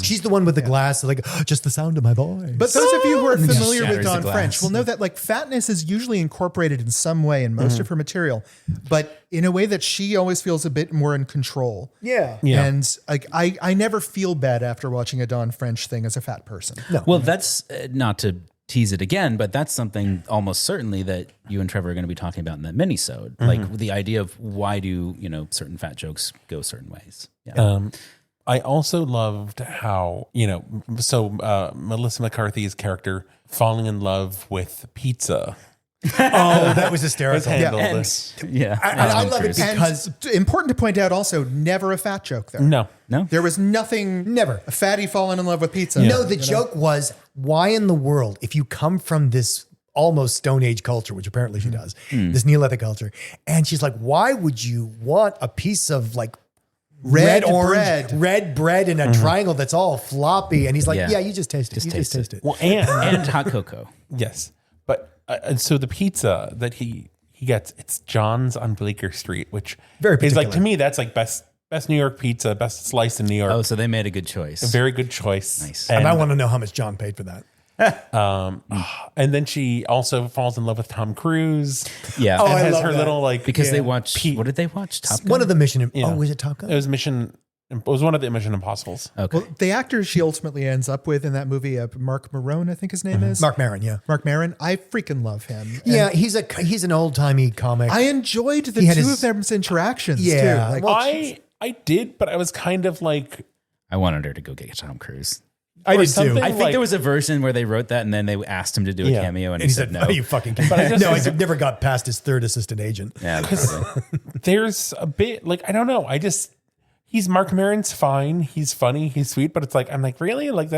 Speaker 2: She's the one with the glass, like just the sound of my voice.
Speaker 3: But those of you who are familiar
Speaker 1: shatters
Speaker 3: with
Speaker 1: the
Speaker 3: Dawn
Speaker 1: glass.
Speaker 3: French will know that like fatness is usually incorporated in some way in most of her material, but in a way that she always feels a bit more in control.
Speaker 2: yeah.
Speaker 4: Yeah.
Speaker 3: And like I never fal bad after watching a Dawn French thing as a fat person. No.
Speaker 1: Well, that's not to tease it again, but that's something almost certainly that you and Trevor are going to be talking about in that mini-sode. Like the idea of why do, certain fat jokes go certain ways. Yeah.
Speaker 4: I also loved how, Melissa McCarthy's character falling in love with pizza.
Speaker 2: Oh, that was
Speaker 4: was
Speaker 2: hysterical.
Speaker 4: handled.
Speaker 2: I love it because
Speaker 3: And important to point out also, never a fat joke there.
Speaker 4: No.
Speaker 3: There was nothing.
Speaker 2: Never.
Speaker 3: A fatty falling in love with pizza.
Speaker 2: No, the joke was, why in the world, if you come from this almost Stone Age culture, which apparently she does, this Neolithic culture, and she's like, why would you want a piece of like red bread in a triangle that's all floppy? And he's like, yeah, you just taste it. Just taste it.
Speaker 4: Well, and
Speaker 1: And hot cocoa.
Speaker 4: yes. But and so the pizza that he gets, it's John's on Bleecker Street, which
Speaker 2: Very
Speaker 4: is like,
Speaker 2: particular.
Speaker 4: to me, that's like best New York pizza, best slice in New York.
Speaker 1: Oh, so they made a good choice.
Speaker 4: Very good choice.
Speaker 1: Nice.
Speaker 2: And
Speaker 4: And,
Speaker 2: I want to know how much John paid for that.
Speaker 4: and then she also falls in love with Tom Cruise.
Speaker 1: Yeah.
Speaker 2: Oh,
Speaker 4: and
Speaker 2: I
Speaker 4: has
Speaker 2: love
Speaker 4: her
Speaker 2: that.
Speaker 4: little like
Speaker 1: Because they watched, what did they watch? Top Gun?
Speaker 2: One of the Mission.
Speaker 4: Yeah.
Speaker 2: Oh, was it Top Gun?
Speaker 4: It was one of the Mission Impossibles.
Speaker 1: Okay.
Speaker 3: Well, the actor she ultimately ends up with in that movie, Mark Maron, I think his name is.
Speaker 2: Mark Maron. Yeah.
Speaker 3: Mark Maron. I freaking love him.
Speaker 2: Yeah. He's an old timey comic.
Speaker 3: I enjoyed the
Speaker 2: He had
Speaker 3: two
Speaker 2: his-
Speaker 3: of them's interactions
Speaker 2: Yeah.
Speaker 3: too. Like,
Speaker 2: Well,
Speaker 4: I did, but I was kind of like,
Speaker 1: I wanted her to go get Tom Cruise.
Speaker 2: I
Speaker 4: or
Speaker 2: did too.
Speaker 4: something.
Speaker 1: I think
Speaker 4: Like-
Speaker 1: there was a version where they wrote that and then they asked him to do a
Speaker 4: Yeah.
Speaker 1: cameo and
Speaker 2: And
Speaker 1: he said no.
Speaker 2: "Are you fucking kidding?"
Speaker 4: I just-
Speaker 2: No, he never got past his third assistant agent.
Speaker 1: Yeah, probably.
Speaker 4: there's a bit like, I don't know. He's Mark Maron's fine. He's funny. He's sweet, but it's like, I'm like, really? Like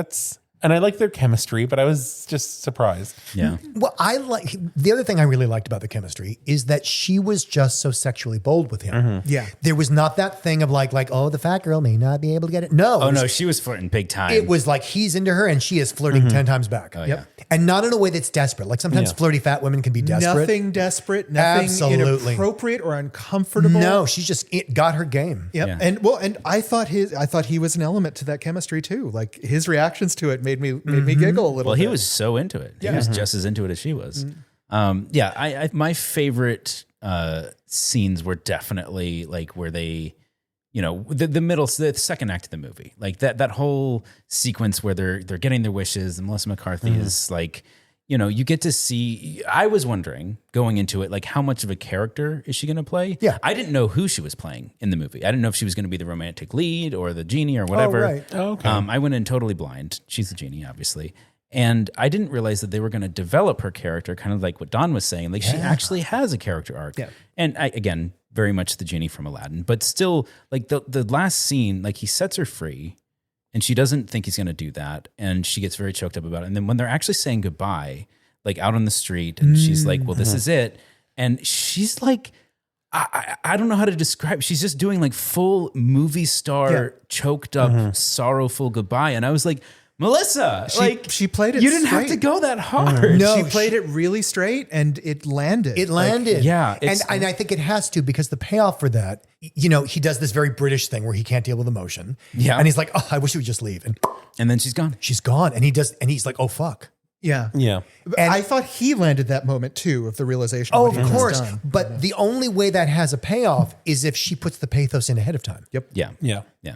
Speaker 4: and I like their chemistry, but I was just surprised.
Speaker 1: Yeah.
Speaker 2: Well, the other thing I really liked about the chemistry is that she was just so sexually bold with him.
Speaker 3: Yeah.
Speaker 2: There was not that thing of like, oh, the fat girl may not be able to get it. No.
Speaker 1: Oh
Speaker 2: it was-
Speaker 1: no, she was flirting big time.
Speaker 2: It was like he's into her and she is flirting 10 times back.
Speaker 1: yeah.
Speaker 2: And not in a way that's desperate. Like sometimes flirty fat women can be desperate.
Speaker 3: Nothing desperate, nothing
Speaker 2: Absolutely.
Speaker 3: inappropriate or uncomfortable.
Speaker 2: No, she's just got her game.
Speaker 3: Yep.
Speaker 1: Yeah.
Speaker 3: And I thought he was an element to that chemistry too. Like his reactions to it made me giggle a little
Speaker 1: Well,
Speaker 3: bit.
Speaker 1: he was so into it. He was just as into it as she was. I my favorite scenes were definitely like where they, the second act of the movie, like that whole sequence where they're getting their wishes, and Melissa McCarthy is like, you get to see. I was wondering going into it, like how much of a character is she going to play?
Speaker 2: Yeah.
Speaker 1: I didn't know who she was playing in the movie. I didn't know if she was going to be the romantic lead or the genie or whatever.
Speaker 2: right.
Speaker 4: Oh, okay.
Speaker 1: I went in totally blind. She's the genie, obviously. And I didn't realize that they were going to develop her character, kind of like what Don was saying. Like she actually has a character arc.
Speaker 3: Yeah.
Speaker 1: And again, very much the genie from Aladdin, but still, like the last scene, like he sets her free, and she doesn't think he's going to do that, and she gets very choked up about it. And then when they're actually saying goodbye, like out on the street, and she's like, "Well, this is it," and she's like, I don't know how to describe. She's just doing like full movie star choked up, sorrowful goodbye, and I was like, Melissa,
Speaker 3: she played it
Speaker 1: You didn't have to
Speaker 3: straight.
Speaker 1: go that hard.
Speaker 2: No,
Speaker 3: she played it really straight and it landed.
Speaker 2: It landed.
Speaker 1: yeah,
Speaker 2: And I think it has to, because the payoff for that, he does this very British thing where he can't deal with emotion.
Speaker 1: Yeah.
Speaker 2: And he's like, oh, I wish you would just leave. And
Speaker 1: then she's gone.
Speaker 2: she's gone. And he's like, oh, fuck.
Speaker 3: Yeah.
Speaker 4: Yeah.
Speaker 2: And-
Speaker 3: I thought he landed that moment too of the realization.
Speaker 2: Oh,
Speaker 3: what he
Speaker 2: of
Speaker 3: has
Speaker 2: course.
Speaker 3: done.
Speaker 2: But the only way that has a payoff is if she puts the pathos in ahead of time.
Speaker 3: Yep.
Speaker 1: Yeah.
Speaker 4: Yeah.
Speaker 1: Yeah.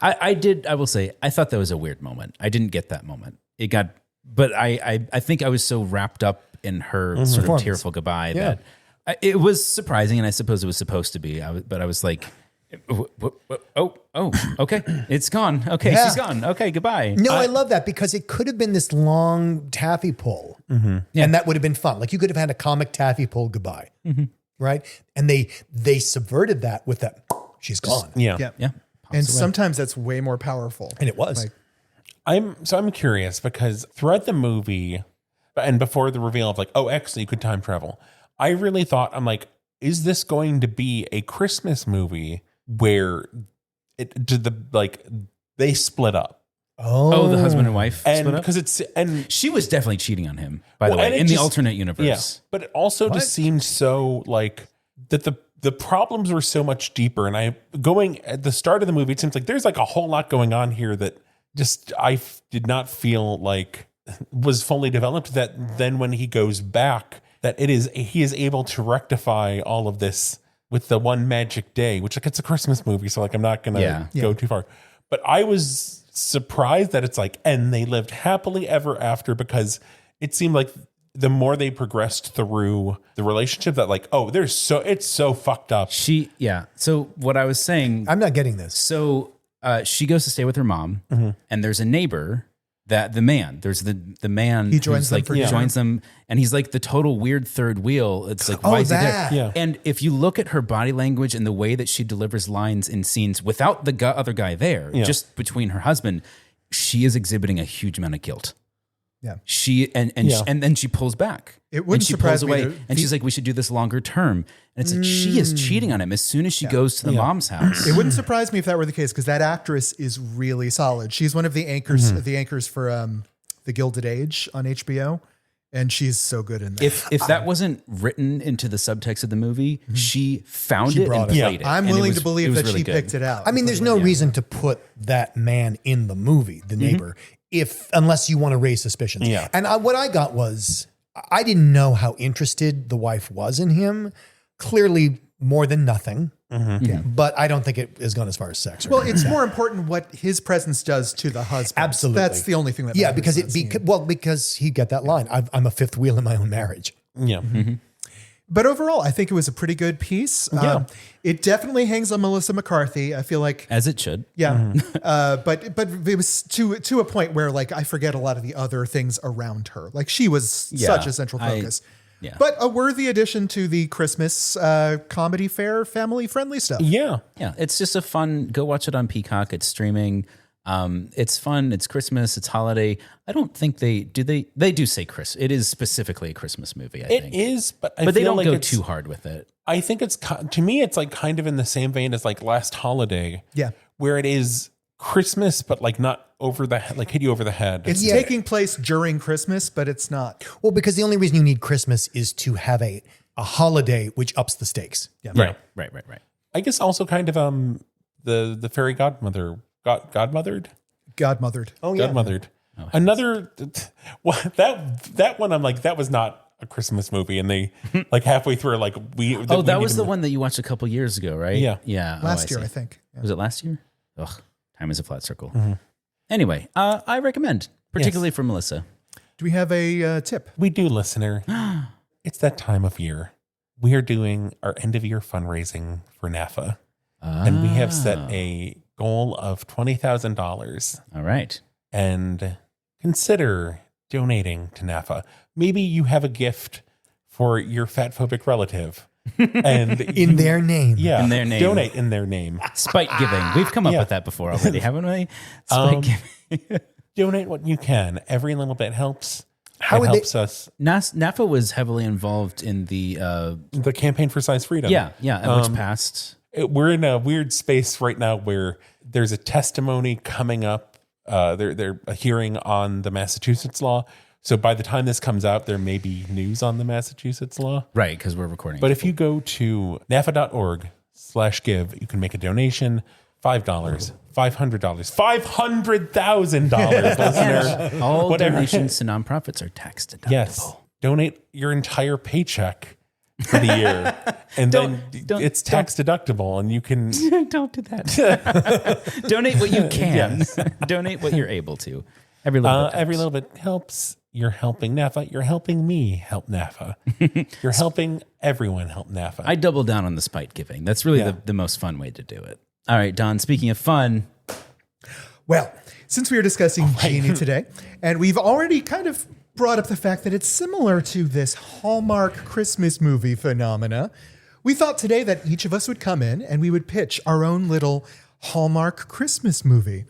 Speaker 1: I will say, I thought that was a weird moment. I didn't get that moment. But I think I was so wrapped up in her sort of
Speaker 2: Performance.
Speaker 1: tearful goodbye
Speaker 2: Yeah.
Speaker 1: that it was surprising, and I suppose it was supposed to be. But I was like, oh, okay, it's gone. Okay,
Speaker 2: Yeah.
Speaker 1: she's gone. Okay, goodbye.
Speaker 2: No, I love that because it could have been this long taffy pull, and that would have been fun. Like you could have had a comic taffy pull goodbye, right? And they subverted that with that. She's gone,
Speaker 3: Yeah.
Speaker 1: Yeah.
Speaker 3: And sometimes that's way more powerful.
Speaker 2: and it was.
Speaker 3: Like,
Speaker 4: I'm curious because throughout the movie and before the reveal of like, oh, actually you could time travel, I really thought, I'm like, is this going to be a Christmas movie where they split up?
Speaker 1: Oh, the husband and wife
Speaker 4: And
Speaker 1: split up?
Speaker 4: because
Speaker 1: She was definitely cheating on him, by the
Speaker 4: Well, and
Speaker 1: way,
Speaker 4: it
Speaker 1: in the
Speaker 4: just-
Speaker 1: alternate universe.
Speaker 4: yeah, but it also just seemed so like that the problems were so much deeper. And going at the start of the movie, it seems like there's like a whole lot going on here that just did not feel like was fully developed. That then when he goes back, that he is able to rectify all of this with the one magic day, which like it's a Christmas movie, so like I'm not gonna go too far. But I was surprised that it's like, and they lived happily ever after, because it seemed like the more they progressed through the relationship that like, oh, it's so fucked up.
Speaker 1: So what I was saying,
Speaker 2: I'm not getting this.
Speaker 1: so she goes to stay with her mom, and there's a neighbor that there's the man
Speaker 3: He joins
Speaker 1: who's
Speaker 3: them
Speaker 1: like
Speaker 3: for dinner.
Speaker 1: joins them, and he's like the total weird third wheel. It's like,
Speaker 2: Oh,
Speaker 1: why is he
Speaker 2: that.
Speaker 1: there?
Speaker 4: Yeah.
Speaker 1: And if you look at her body language and the way that she delivers lines in scenes without the other guy there, just between her husband, she is exhibiting a huge amount of guilt.
Speaker 3: Yeah.
Speaker 1: And then she pulls back.
Speaker 3: It wouldn't
Speaker 1: and she
Speaker 3: surprise
Speaker 1: pulls
Speaker 3: me
Speaker 1: away,
Speaker 3: that
Speaker 1: and she's like, "We should do this longer term." And it's like she is cheating on him as soon as she goes to the mom's house.
Speaker 3: It wouldn't surprise me if that were the case, because that actress is really solid. She's one of the anchors for The Gilded Age on HBO, and she's so good in that.
Speaker 1: If that wasn't written into the subtext of the movie, she found it and
Speaker 2: brought it.
Speaker 1: played it.
Speaker 3: I'm
Speaker 1: and
Speaker 3: willing
Speaker 1: it was-
Speaker 3: to believe
Speaker 1: it was
Speaker 3: that
Speaker 1: really
Speaker 3: she
Speaker 1: good.
Speaker 3: picked it out.
Speaker 2: I mean, there's no reason to put that man in the movie, the neighbor, unless you want to raise suspicions.
Speaker 4: Yeah.
Speaker 2: And what I got was, I didn't know how interested the wife was in him. Clearly, more than nothing. Yeah. But I don't think it has gone as far as sex. Or
Speaker 3: Well,
Speaker 2: anything.
Speaker 3: it's more important what his presence does to the husband.
Speaker 2: Absolutely.
Speaker 3: That's the only thing that
Speaker 2: yeah,
Speaker 3: matters
Speaker 2: because
Speaker 3: in that scene.
Speaker 2: because he got that line. I'm a fifth wheel in my own marriage.
Speaker 4: Yeah.
Speaker 3: But overall, I think it was a pretty good piece. It definitely hangs on Melissa McCarthy. I feel like,
Speaker 1: As it should.
Speaker 3: yeah, but it was to a point where like I forget a lot of the other things around her. Like she was such a central focus.
Speaker 1: Yeah.
Speaker 3: But a worthy addition to the Christmas comedy fare, family friendly stuff.
Speaker 4: Yeah.
Speaker 1: Yeah, it's just a fun. Go watch it on Peacock. It's streaming. It's fun. It's Christmas. It's holiday. I don't think they do say Chris. It is specifically a Christmas movie. I
Speaker 4: It
Speaker 1: think
Speaker 4: is, but I
Speaker 1: but they
Speaker 4: feel
Speaker 1: don't
Speaker 4: like
Speaker 1: go
Speaker 4: it's-
Speaker 1: too hard with it.
Speaker 4: I think to me, it's like kind of in the same vein as like Last Holiday.
Speaker 3: Yeah.
Speaker 4: Where it is Christmas, but like not hit you over the head.
Speaker 3: It's taking place during Christmas, but it's not.
Speaker 2: Well, because the only reason you need Christmas is to have a holiday which ups the stakes.
Speaker 3: Yeah.
Speaker 1: Right.
Speaker 4: I guess also kind of the fairy godmother godmothered.
Speaker 3: Oh
Speaker 4: Godmothered. Another that one I'm like, that was not a Christmas movie, and they like halfway through like
Speaker 1: That was the one that you watched a couple years ago, right?
Speaker 4: Yeah.
Speaker 1: Yeah.
Speaker 3: Last year,
Speaker 1: see.
Speaker 3: I think. Yeah.
Speaker 1: Was it last year? Ugh, time is a flat circle. Anyway, I recommend, particularly for Melissa.
Speaker 3: Do we have a tip?
Speaker 4: We do, listener. It's that time of year. We are doing our end of year fundraising for NAFA, and we have set a goal of $20,000.
Speaker 1: All right.
Speaker 4: And consider donating to NAFA. Maybe you have a gift for your fat phobic relative, and
Speaker 2: In their name.
Speaker 4: yeah,
Speaker 1: In their name.
Speaker 4: donate in their name.
Speaker 1: Spite giving. We've come up
Speaker 4: Yeah.
Speaker 1: with that before already, haven't we? Spite giving.
Speaker 4: Donate what you can. Every little bit helps.
Speaker 2: How
Speaker 4: it
Speaker 2: would they-
Speaker 4: helps us.
Speaker 1: NAFA was heavily involved in the
Speaker 4: The campaign for size freedom.
Speaker 1: which passed.
Speaker 4: We're in a weird space right now where there's a testimony coming up. They're a hearing on the Massachusetts law. So by the time this comes out, there may be news on the Massachusetts law.
Speaker 1: Right, because we're recording.
Speaker 4: But if you go to nafa.org/give, you can make a donation. $5, $500, $500,000, listener.
Speaker 1: all
Speaker 4: whatever.
Speaker 1: donations to nonprofits are tax deductible.
Speaker 4: Yes. Donate your entire paycheck for the year. And then
Speaker 1: don't-
Speaker 4: it's tax deductible, and you can.
Speaker 1: Don't do that. Donate what you can.
Speaker 4: Yes.
Speaker 1: Donate what you're able to. Every little bit.
Speaker 4: Every little bit helps. you're helping NAFA. You're helping me help NAFA. You're helping everyone help NAFA.
Speaker 1: I double down on the spite giving. That's really the most fun way to do it. All right, Don, speaking of fun.
Speaker 3: Well, since we are discussing Genie today, and we've already kind of brought up the fact that it's similar to this Hallmark Christmas movie phenomena, we thought today that each of us would come in and we would pitch our own little Hallmark Christmas movie.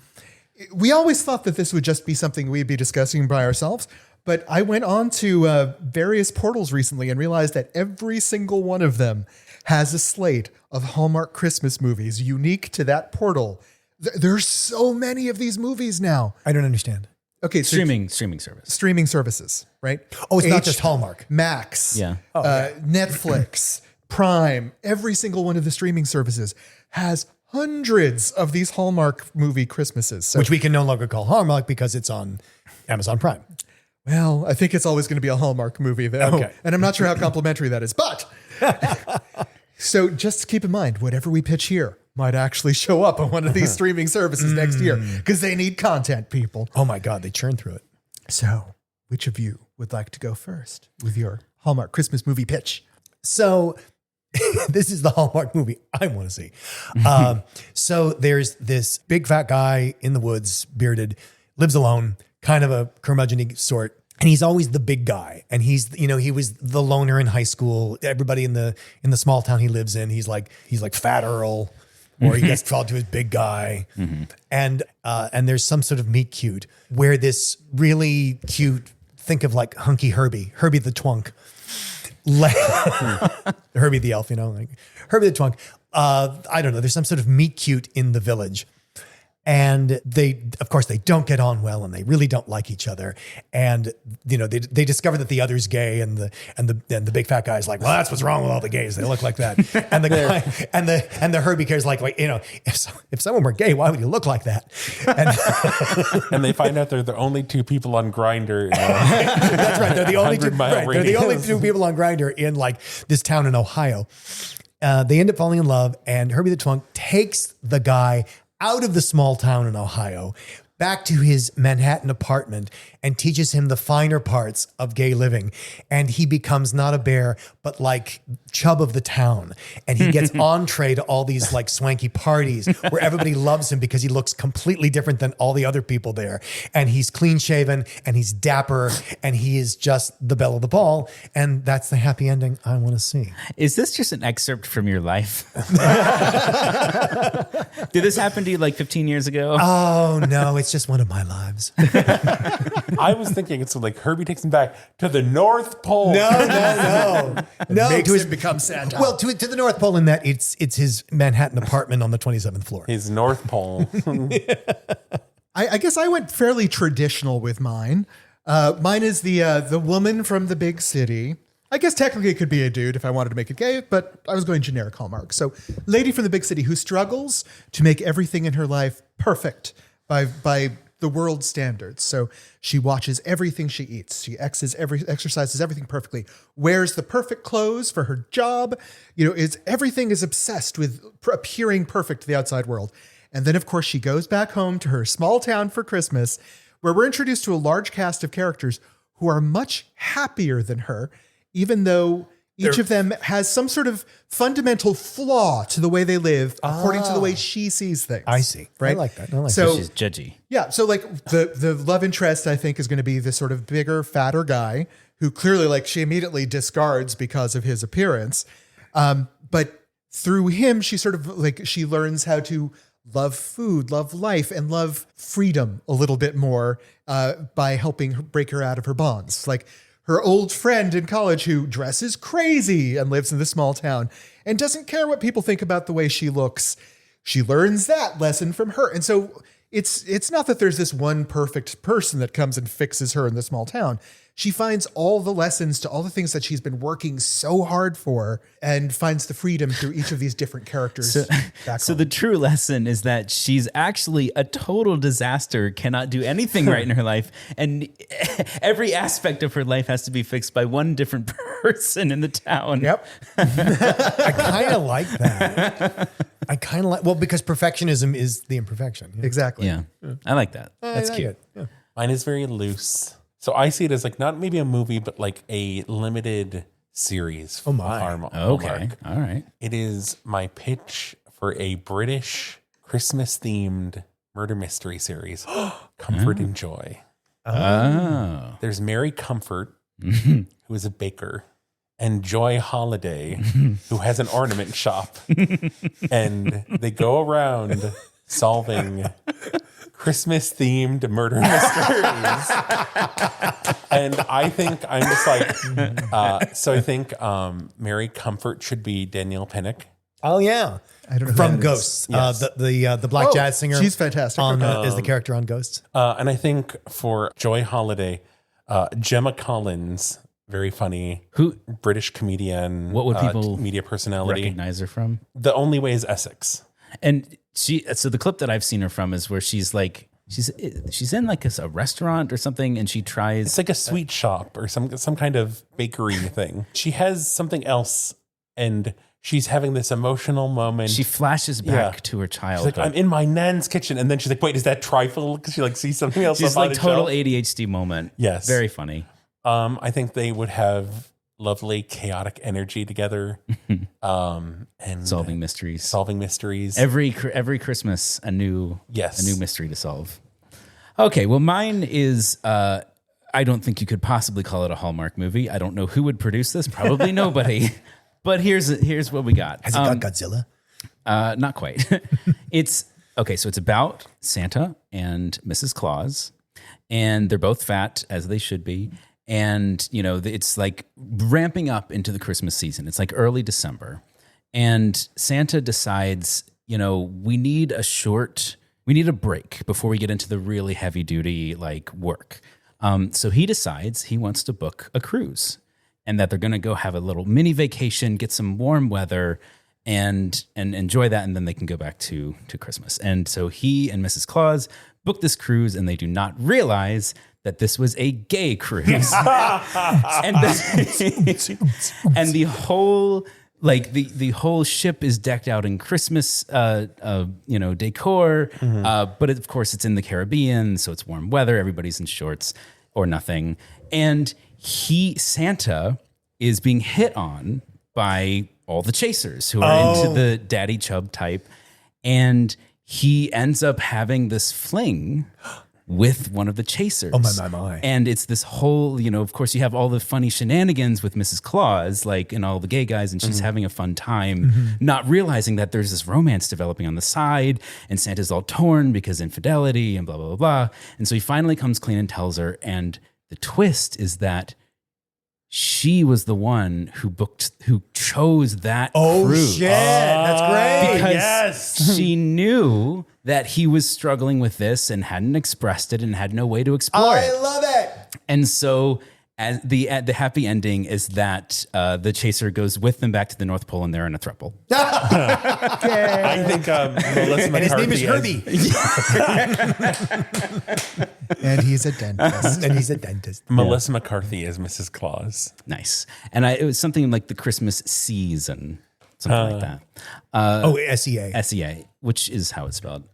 Speaker 3: We always thought that this would just be something we'd be discussing by ourselves, but I went on to various portals recently and realized that every single one of them has a slate of Hallmark Christmas movies unique to that portal. There's so many of these movies now.
Speaker 2: I don't understand.
Speaker 3: Okay, so
Speaker 1: Streaming
Speaker 3: services, right?
Speaker 2: Oh, it's not just Hallmark.
Speaker 3: Max,
Speaker 1: Yeah.
Speaker 3: Netflix, Prime, every single one of the streaming services has hundreds of these Hallmark movie Christmases. So,
Speaker 2: Which we can no longer call Hallmark because it's on Amazon Prime.
Speaker 3: well, I think it's always going to be a Hallmark movie, though.
Speaker 2: Okay.
Speaker 3: And I'm not sure how complimentary that is. But so just keep in mind, whatever we pitch here might actually show up on one of these streaming services next year because they need content, people.
Speaker 2: Oh my God, they churn through it.
Speaker 3: So which of you would like to go first with your Hallmark Christmas movie pitch?
Speaker 2: So this is the Hallmark movie I want to see. So there's this big fat guy in the woods, bearded, lives alone, kind of a curmudgeon sort. And he's always the big guy. And he's, he was the loner in high school. Everybody in the small town he lives in, he's like Fat Earl, or he gets called to his big guy. Mm-hmm. And there's some sort of meet cute where this really cute, think of like hunky Herbie the twunk. Herbie the elf, like Herbie the twunk. I don't know. There's some sort of meet cute in the village. And of course, they don't get on well, and they really don't like each other. And they discover that the other's gay, and the big fat guy's like, well, that's what's wrong with all the gays. They look like that. And the guy and the Herbie cares like if someone were gay, why would you look like that?
Speaker 4: And they find out they're the only two people on Grindr.
Speaker 2: That's right. They're the only two.
Speaker 4: 100-mile
Speaker 2: Right, they're the only
Speaker 4: radius.
Speaker 2: two people on Grindr in like this town in Ohio. They end up falling in love, and Herbie the twunk takes the guy out of the small town in Ohio, back to his Manhattan apartment, and teaches him the finer parts of gay living. And he becomes not a bear, but like chub of the town. And he gets entree to all these like swanky parties where everybody loves him because he looks completely different than all the other people there. And he's clean shaven, and he's dapper, and he is just the belle of the ball. And that's the happy ending I want to see.
Speaker 1: Is this just an excerpt from your life? Did this happen to you like 15 years ago?
Speaker 2: Oh no, it's just one of my lives.
Speaker 4: I was thinking it's like Herbie takes him back to the North Pole.
Speaker 2: No.
Speaker 3: Makes
Speaker 2: To his,
Speaker 3: him become Santa.
Speaker 2: well, to the North Pole in that it's his Manhattan apartment on the 27th floor.
Speaker 4: His North Pole.
Speaker 3: I guess I went fairly traditional with mine. Mine is the woman from the big city. I guess technically it could be a dude if I wanted to make it gay, but I was going generic Hallmark. So lady from the big city who struggles to make everything in her life perfect by the world standards. So she watches everything she eats. She exercises everything perfectly, wears the perfect clothes for her job. Everything is obsessed with appearing perfect to the outside world. And then, of course, she goes back home to her small town for Christmas, where we're introduced to a large cast of characters who are much happier than her, even though each of them has some sort of fundamental flaw to the way they live, according to the way she sees things.
Speaker 2: I see.
Speaker 3: Right?
Speaker 2: I like that.
Speaker 3: So
Speaker 1: She's judgy.
Speaker 3: yeah, so like the love interest, I think, is going to be this sort of bigger, fatter guy who clearly like she immediately discards because of his appearance. But through him, she sort of like she learns how to love food, love life, and love freedom a little bit more by helping break her out of her bonds. Like her old friend in college who dresses crazy and lives in this small town and doesn't care what people think about the way she looks. She learns that lesson from her. And so it's not that there's this one perfect person that comes and fixes her in the small town. She finds all the lessons to all the things that she's been working so hard for and finds the freedom through each of these different characters.
Speaker 1: So the true lesson is that she's actually a total disaster, cannot do anything right in her life. And every aspect of her life has to be fixed by one different person in the town.
Speaker 3: Yep.
Speaker 2: I kind of like that. Because perfectionism is the imperfection. Yeah.
Speaker 3: Exactly.
Speaker 1: Yeah. I like that. That's
Speaker 2: I like
Speaker 1: cute.
Speaker 2: it. Yeah.
Speaker 4: Mine is very loose. So I see it as like not maybe a movie, but like a limited series.
Speaker 2: Oh my.
Speaker 1: Okay. All right.
Speaker 4: It is my pitch for a British Christmas themed murder mystery series, Comfort and Joy.
Speaker 1: Oh.
Speaker 4: There's Mary Comfort, who is a baker, and Joy Holiday, who has an ornament shop. And they go around solving Christmas themed murder mysteries. And I think I'm just like, so I think Mary Comfort should be Danielle Pinnock.
Speaker 2: Oh yeah,
Speaker 3: I don't know who
Speaker 2: from
Speaker 3: that is.
Speaker 2: Ghosts.
Speaker 4: Yes.
Speaker 2: The black jazz singer.
Speaker 3: She's fantastic.
Speaker 2: Is the character on Ghosts?
Speaker 4: And I think for Joy Holiday, Gemma Collins, very funny,
Speaker 1: Who?
Speaker 4: British comedian.
Speaker 1: What would people
Speaker 4: media personality?
Speaker 1: recognize her from?
Speaker 4: The Only Way is Essex.
Speaker 1: And so the clip that I've seen her from is where she's like, she's in like a restaurant or something, and she tries.
Speaker 4: It's like a sweet shop or some kind of bakery thing. She has something else, and she's having this emotional moment.
Speaker 1: She flashes back to her childhood.
Speaker 4: She's like, I'm in my nan's kitchen, and then she's like, wait, is that trifle? Because she like sees something else.
Speaker 1: She's
Speaker 4: up on
Speaker 1: like
Speaker 4: the
Speaker 1: total
Speaker 4: shelf.
Speaker 1: ADHD moment.
Speaker 4: Yes.
Speaker 1: Very funny.
Speaker 4: I think they would have lovely chaotic energy together, and
Speaker 1: Solving mysteries.
Speaker 4: solving mysteries.
Speaker 1: Every Christmas, a new
Speaker 4: Yes.
Speaker 1: mystery to solve. Okay, well, mine is. I don't think you could possibly call it a Hallmark movie. I don't know who would produce this. Probably nobody. But here's what we got.
Speaker 2: Has it got Godzilla?
Speaker 1: Not quite. It's okay. So it's about Santa and Mrs. Claus, and they're both fat, as they should be. And, you know, it's like ramping up into the Christmas season. It's like early December. And Santa decides, you know, we need a break before we get into the really heavy duty like work. So he decides he wants to book a cruise, and that they're going to go have a little mini vacation, get some warm weather, and enjoy that, and then they can go back to Christmas. And so he and Mrs. Claus book this cruise, and they do not realize that this was a gay cruise. and the whole the whole ship is decked out in Christmas decor, but of course it's in the Caribbean, so it's warm weather, everybody's in shorts or nothing. And Santa is being hit on by all the chasers who are into the daddy chub type, and he ends up having this fling with one of the chasers.
Speaker 2: Oh my.
Speaker 1: And it's this whole, you know, of course you have all the funny shenanigans with Mrs. Claus, like, and all the gay guys, and she's having a fun time, not realizing that there's this romance developing on the side, and Santa's all torn because infidelity and blah, blah, blah, blah. And so he finally comes clean and tells her, and the twist is that she was the one who chose that cruise.
Speaker 2: Shit, that's great.
Speaker 1: Because she knew that he was struggling with this and hadn't expressed it and had no way to explore
Speaker 2: I
Speaker 1: it.
Speaker 2: love it.
Speaker 1: And so as the happy ending is that the chaser goes with them back to the North Pole, and they're in a throuple.
Speaker 4: I think Melissa
Speaker 2: And his name
Speaker 4: McCarthy
Speaker 2: is Herbie.
Speaker 3: And he's a dentist.
Speaker 2: And he's a dentist.
Speaker 4: Melissa McCarthy is Mrs. Claus.
Speaker 1: Nice. And it was something like the Christmas season, something like that.
Speaker 2: SEA.
Speaker 1: SEA, which is how it's spelled.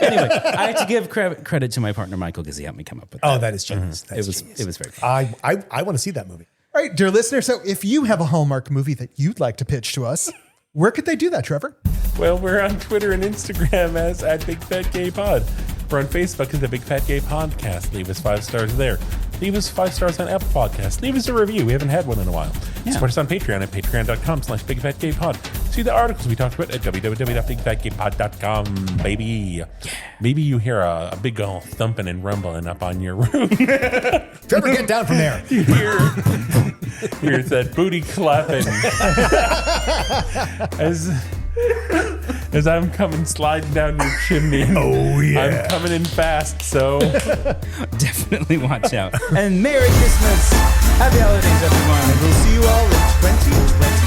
Speaker 1: Anyway, I have to give credit to my partner Michael because he helped me come up with that.
Speaker 2: Oh, that is genius. That's
Speaker 1: It was very fun.
Speaker 2: I want to see that movie.
Speaker 3: All right, dear listener. So if you have a Hallmark movie that you'd like to pitch to us, where could they do that, Trevor?
Speaker 4: Well, we're on Twitter and Instagram as @BigFatGayPod. We're on Facebook as the Big Fat Gay Podcast. Leave us 5 stars there. Leave us 5 stars on Apple Podcasts. Leave us a review. We haven't had one in a while.
Speaker 1: Yeah.
Speaker 4: Support us on Patreon at patreon.com/BigFatGayPod. See the articles we talked about at www.bigfatgaypod.com, baby. Maybe you hear a big old thumping and rumbling up on your roof.
Speaker 2: Trevor, get down from there.
Speaker 4: Here's that booty clapping. As I'm coming sliding down your chimney.
Speaker 2: Oh, yeah.
Speaker 4: I'm coming in fast, so
Speaker 1: Definitely watch out. And Merry Christmas. Happy holidays, everyone.
Speaker 3: We'll see you all in 2020.